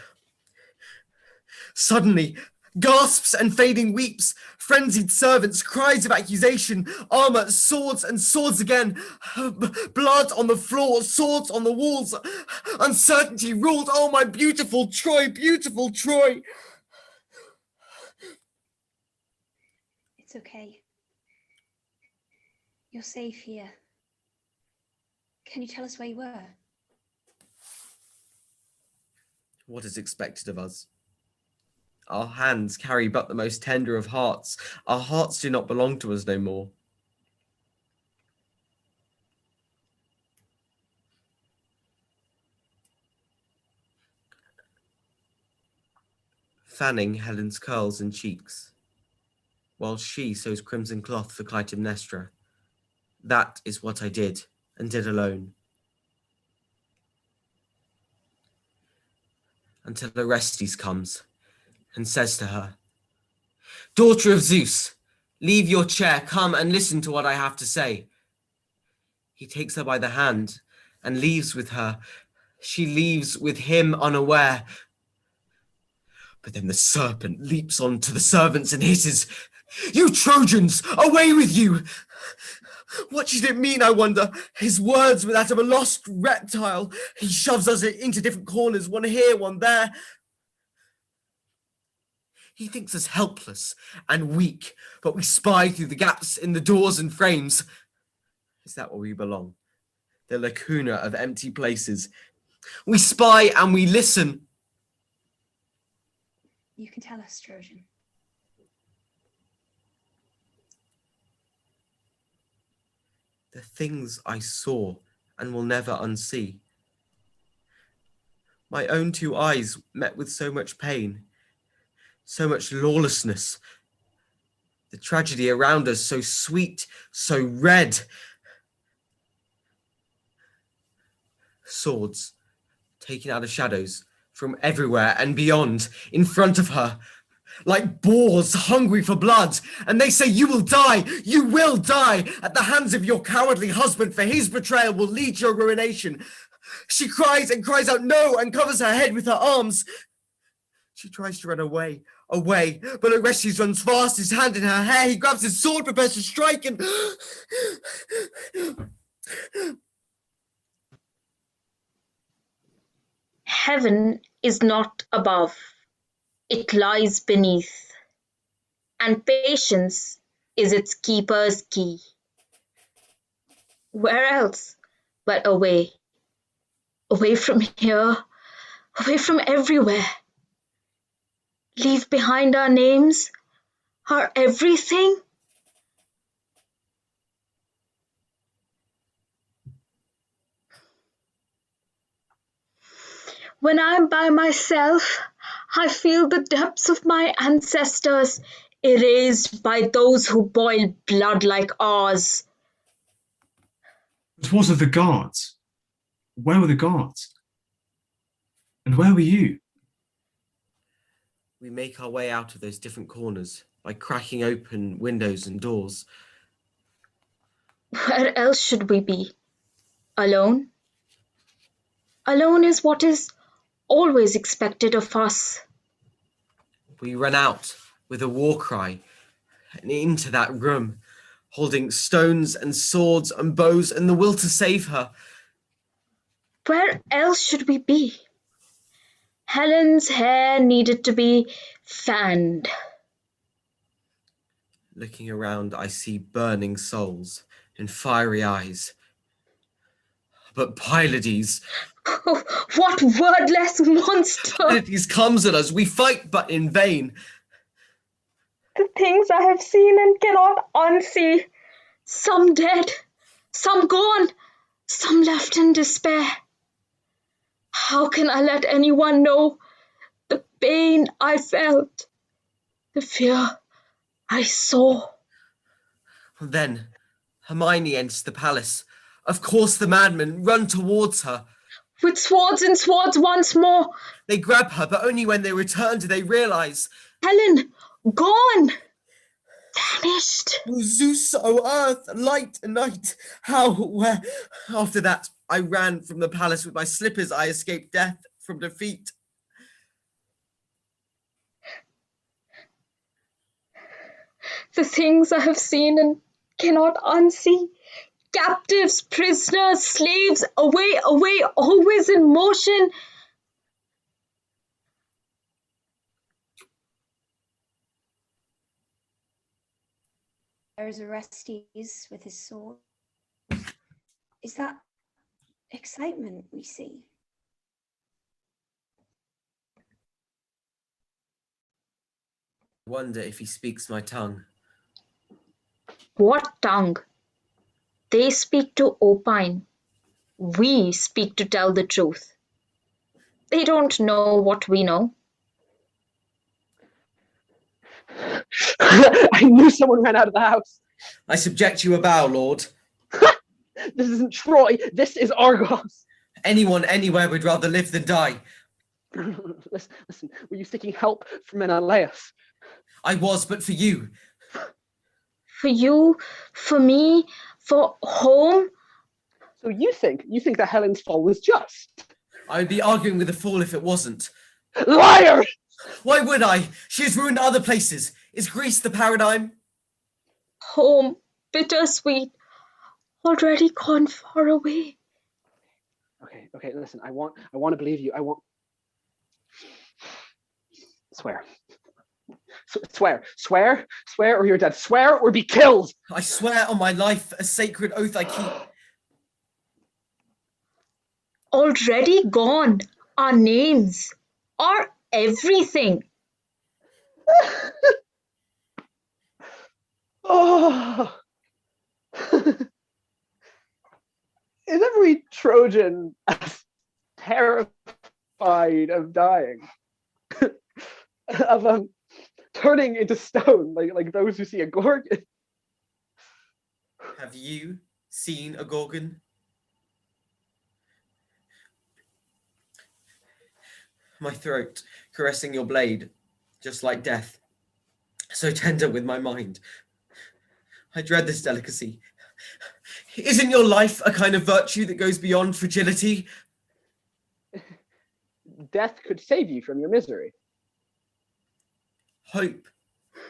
[SPEAKER 14] Suddenly, gasps and fading weeps, frenzied servants, cries of accusation, armor, swords and swords again, blood on the floor, swords on the walls, uncertainty ruled. Oh, my beautiful Troy, beautiful Troy.
[SPEAKER 5] It's okay. You're safe here. Can you tell us where you were?
[SPEAKER 14] What is expected of us? Our hands carry but the most tender of hearts. Our hearts do not belong to us no more. Fanning Helen's curls and cheeks, while she sews crimson cloth for Clytemnestra. That is what I did, and did alone. Until Orestes comes and says to her, "Daughter of Zeus, leave your chair, come and listen to what I have to say." He takes her by the hand and leaves with her. She leaves with him unaware. But then the serpent leaps on to the servants and hisses, "You Trojans, away with you!" What did it mean, I wonder? His words were that of a lost reptile. He shoves us into different corners, one here, one there. He thinks us helpless and weak, but we spy through the gaps in the doors and frames. Is that where we belong? The lacuna of empty places. We spy and we listen.
[SPEAKER 5] You can tell us, Trojan.
[SPEAKER 14] The things I saw and will never unsee. My own two eyes met with so much pain, so much lawlessness. The tragedy around us so sweet, so red. Swords taken out of shadows from everywhere and beyond, in front of her, like boars hungry for blood. And they say, you will die at the hands of your cowardly husband, for his betrayal will lead your ruination. She cries and cries out no, and covers her head with her arms. She tries to run away, but Orestes runs fast, his hand in her hair. He grabs his sword, prepares to strike, and
[SPEAKER 15] Heaven is not above, it lies beneath, and patience is its keeper's key. Where else but away? Away from here, away from everywhere. Leave behind our names, our everything. When I'm by myself, I feel the depths of my ancestors erased by those who boil blood like ours.
[SPEAKER 9] But what of the guards? Where were the guards? And where were you?
[SPEAKER 14] we make our way out of those different corners by cracking open windows and doors.
[SPEAKER 15] Where else should we be? Alone? Alone is what is always expected of us.
[SPEAKER 14] We run out with a war cry and into that room, holding stones and swords and bows and the will to save her.
[SPEAKER 15] Where else should we be? Helen's hair needed to be fanned.
[SPEAKER 14] Looking around, I see burning souls and fiery eyes. But Pylades...
[SPEAKER 15] Oh, what wordless monster!
[SPEAKER 14] Pylades comes at us. We fight, but in vain.
[SPEAKER 15] The things I have seen and cannot unsee. Some dead, some gone, some left in despair. How can I let anyone know the pain I felt, the fear I saw?
[SPEAKER 14] Then Hermione enters the palace. Of course the madmen run towards her.
[SPEAKER 15] With swords and swords once more.
[SPEAKER 14] They grab her, but only when they return do they realize.
[SPEAKER 15] Helen, gone! Vanished.
[SPEAKER 14] Oh Zeus, oh earth, light and night. How, where? After that, I ran from the palace with my slippers. I escaped death from defeat.
[SPEAKER 15] The things I have seen and cannot unsee. Captives, prisoners, slaves, away, away, always in motion.
[SPEAKER 5] There is Orestes with his sword. Is that excitement we see?
[SPEAKER 14] I wonder if he speaks my tongue.
[SPEAKER 15] What tongue? They speak to opine. We speak to tell the truth. They don't know what we know.
[SPEAKER 4] I knew someone ran out of the house.
[SPEAKER 14] I subject you a bow, Lord.
[SPEAKER 4] This isn't Troy. This is Argos.
[SPEAKER 14] Anyone, anywhere would rather live than die.
[SPEAKER 4] Listen, were you seeking help from Menelaus?
[SPEAKER 14] I was, but for you.
[SPEAKER 15] For you, for me, for home.
[SPEAKER 4] So you think that Helen's fall was just?
[SPEAKER 14] I would be arguing with a fool if it wasn't.
[SPEAKER 4] Liar!
[SPEAKER 14] Why would I? She has ruined other places. Is Greece the paradigm?
[SPEAKER 15] Home, bittersweet, already gone far away.
[SPEAKER 4] Okay, listen, I want to believe you. Swear, or you're dead. Swear or be killed.
[SPEAKER 14] I swear on my life, a sacred oath I keep.
[SPEAKER 15] Already gone, our names, our everything.
[SPEAKER 4] Oh.
[SPEAKER 16] is every Trojan as terrified of dying, of turning into stone, like those who see a Gorgon?
[SPEAKER 14] Have you seen a Gorgon? My throat caressing your blade, just like death, so tender with my mind. I dread this delicacy. Isn't your life a kind of virtue that goes beyond fragility?
[SPEAKER 16] Death could save you from your misery.
[SPEAKER 14] Hope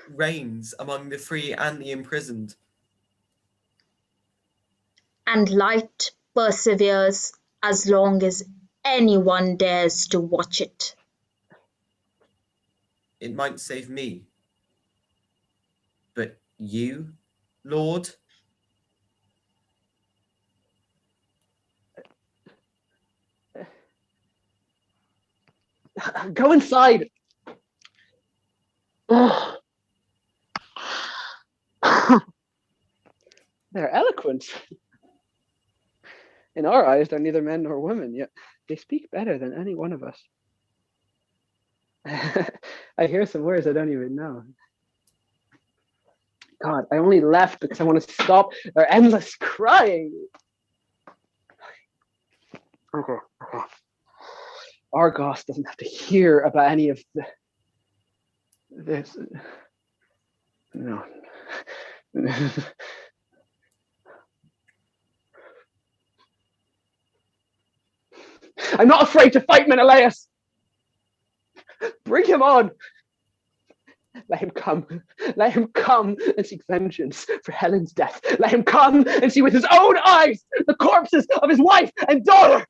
[SPEAKER 14] reigns among the free and the imprisoned.
[SPEAKER 15] And light perseveres as long as anyone dares to watch it.
[SPEAKER 14] It might save me. But you, Lord?
[SPEAKER 16] Go inside. Oh. They're eloquent. In our eyes, they're neither men nor women, yet they speak better than any one of us. I hear some words I don't even know. God, I only left because I want to stop their endless crying. Okay. Argos doesn't have to hear about any of this. No. I'm not afraid to fight Menelaus. Bring him on. Let him come. Let him come and seek vengeance for Helen's death. Let him come and see with his own eyes the corpses of his wife and daughter.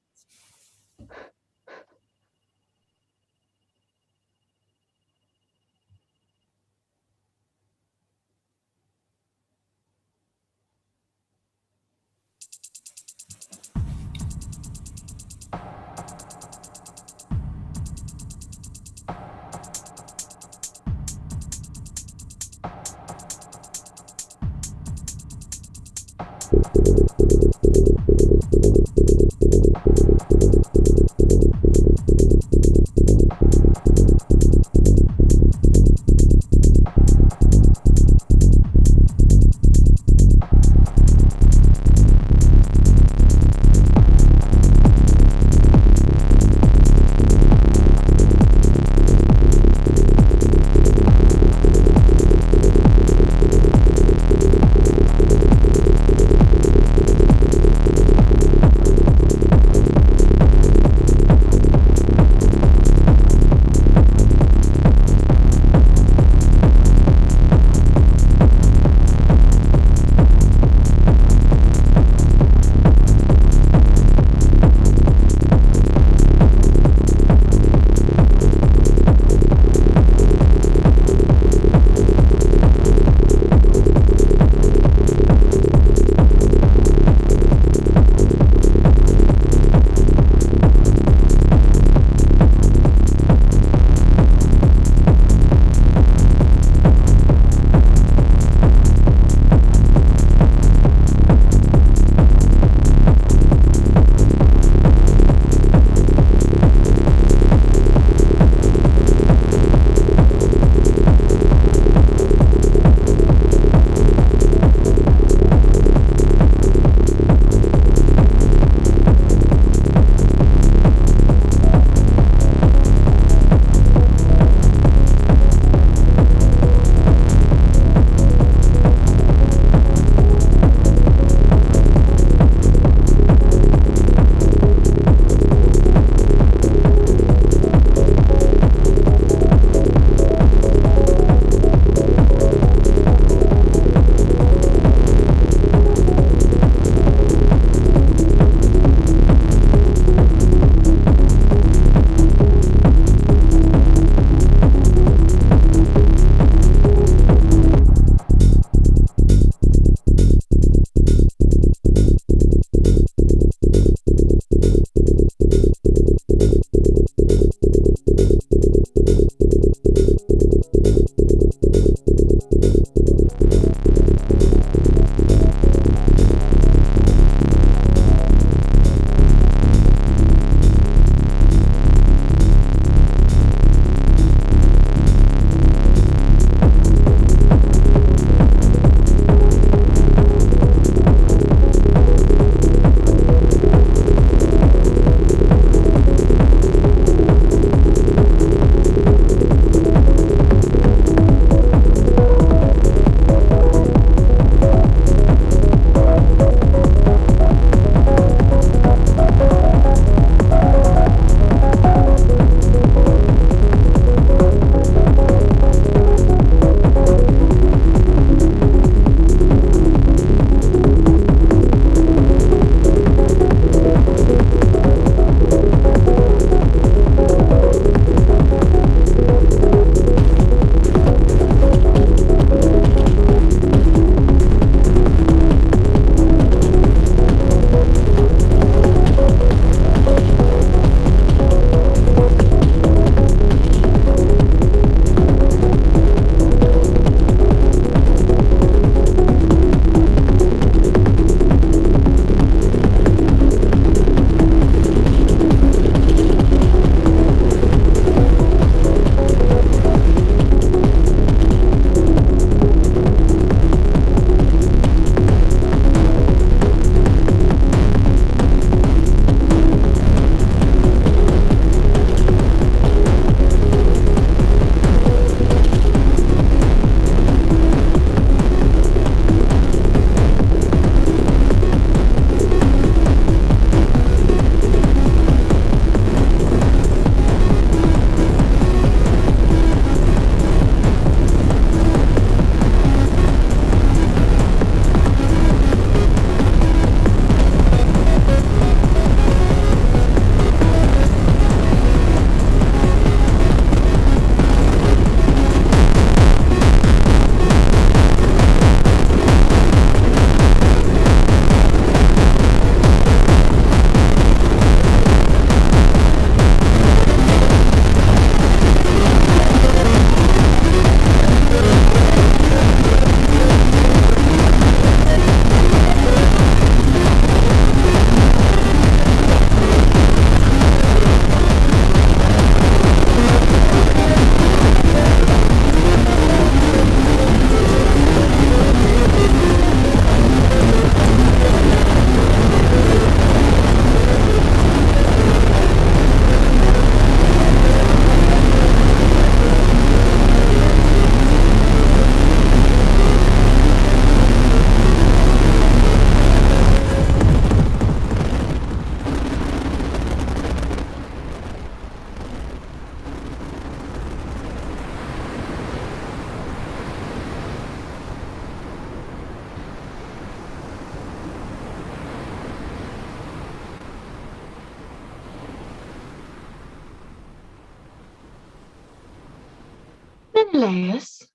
[SPEAKER 7] Menelaus,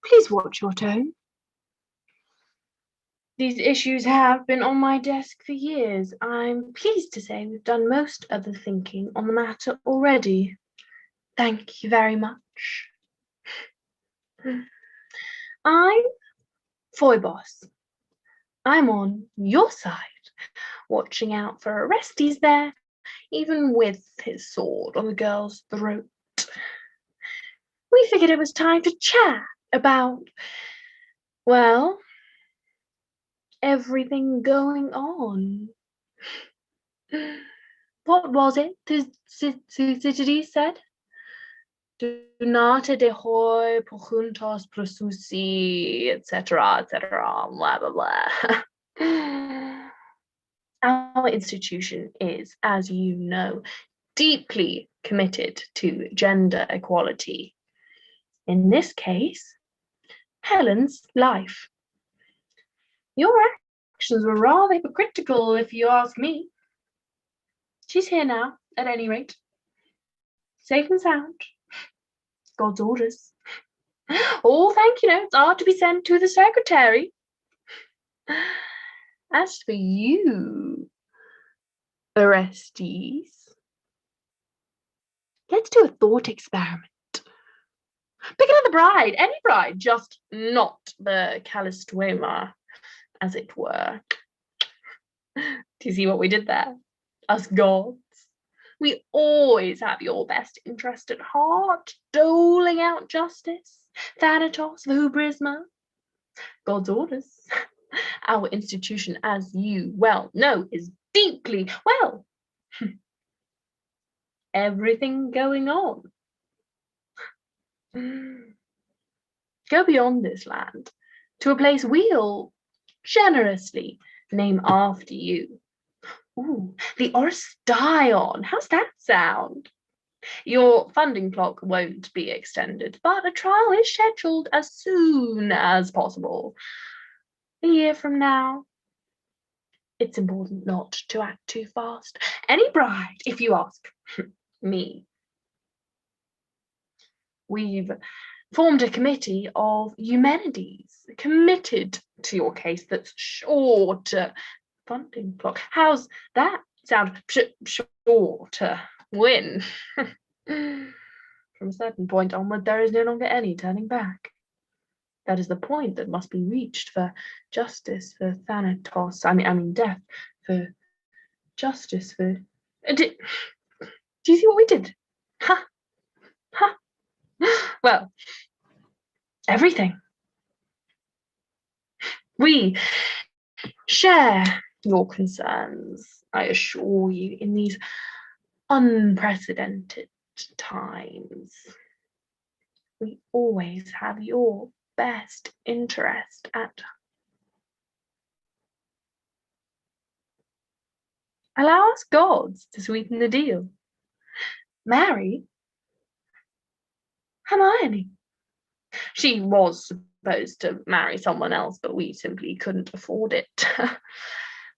[SPEAKER 7] please watch your tone. These issues have been on my desk for years. I'm pleased to say we've done most of the thinking on the matter already. Thank you very much. I'm Phoebos. I'm on your side, watching out for Orestes there, even with his sword on the girl's throat. We figured it was time to chat about, well, everything going on. What was it Thucydides said? Donate de hoi projuntos prosusi, etc., blah, blah, blah. Our institution is, as you know, deeply committed to gender equality. In this case, Helen's life. Your actions were rather hypocritical, if you ask me. She's here now, at any rate. Safe and sound. God's orders. All thank you notes are to be sent to the secretary. As for you, Orestes, let's do a thought experiment. Pick another bride, any bride, just not the Callistoema, as it were. Do you see what we did there? Us gods. We always have your best interest at heart, doling out justice. Thanatos, Vubrisma, God's orders. Our institution, as you well know, is deeply, well, everything going on. Go beyond this land to a place we'll generously name after you. Ooh, the Orestion. How's that sound? Your funding clock won't be extended, but a trial is scheduled as soon as possible. A year from now. It's important not to act too fast. Any bride, if you ask me. We've formed a committee of Eumenides, committed to your case that's short. Funding clock. How's that sound? Sure to win. From a certain point onward, there is no longer any turning back. That is the point that must be reached for justice, for Thanatos. I mean death, for justice, for. Do you see what we did? Ha! Ha! Well, everything. We share your concerns, I assure you, in these unprecedented times. We always have your best interest at heart. Allow us gods to sweeten the deal. Marry Hermione. She was supposed to marry someone else, but we simply couldn't afford it.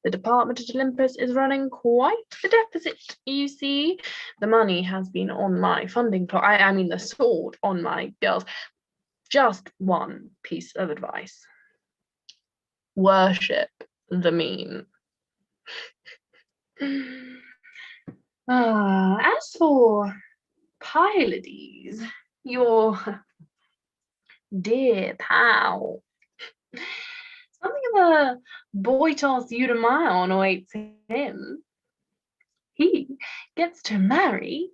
[SPEAKER 7] The department at Olympus is running quite the deficit, you see. The money has been on my funding clock. I mean the sword on my girls. Just one piece of advice. Worship the meme. As for Pylades, your dear pal, something of a boitos eudaimon awaits him. He gets to marry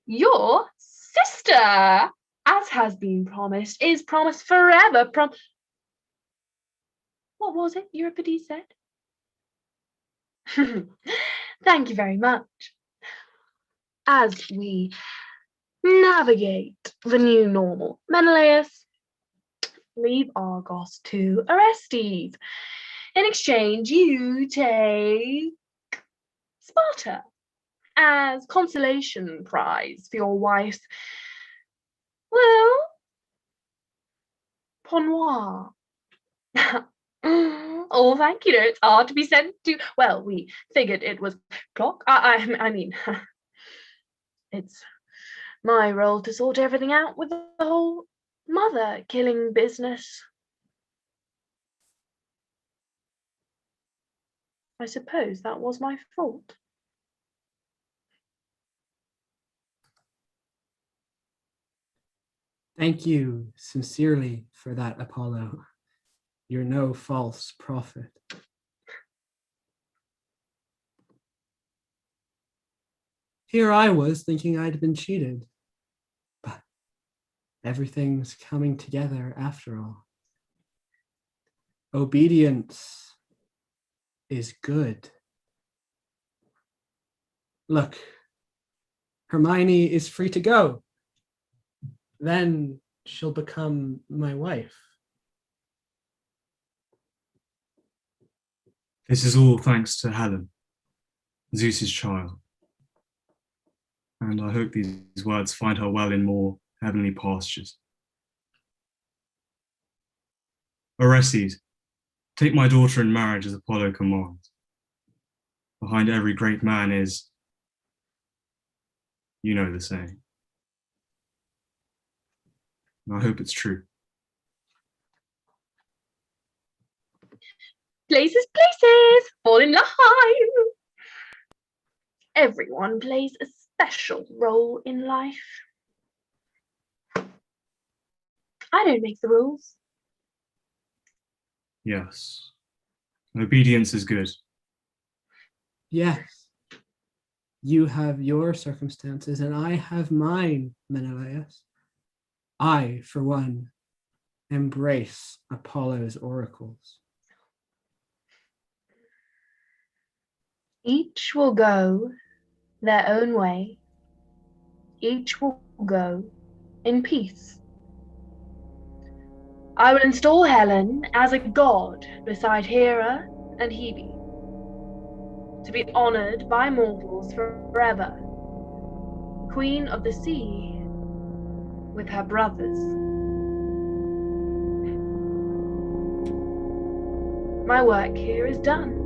[SPEAKER 7] your sister, as has been promised, is promised forever. What was it Euripides said? Thank you very much. As we navigate the new normal, Menelaus, leave Argos to Orestes. In exchange, you take Sparta as consolation prize for your wife's, well, Ponnoir. Oh, thank you notes are to be sent to, well, we figured it was clock. I mean, it's My role to sort everything out with the whole mother-killing business. I suppose that was my fault.
[SPEAKER 4] Thank you sincerely for that, Apollo. You're no false prophet. Here I was thinking I'd been cheated, but everything's coming together after all. Obedience is good. Look, Hermione is free to go. Then she'll become my wife.
[SPEAKER 9] This is all thanks to Helen, Zeus's child. And I hope these words find her well in more heavenly pastures. Orestes, take my daughter in marriage as Apollo commands. Behind every great man is, you know the saying. And I hope it's true.
[SPEAKER 7] Places, places, fall in line. Everyone plays a special role in life. I don't make the rules.
[SPEAKER 9] Yes. Obedience is good.
[SPEAKER 4] Yes. You have your circumstances and I have mine, Menelaus. I, for one, embrace Apollo's oracles.
[SPEAKER 7] Each will go their own way. Each will go in peace. I will install Helen as a god beside Hera and Hebe, to be honored by mortals forever, queen of the sea with her brothers. My work here is done.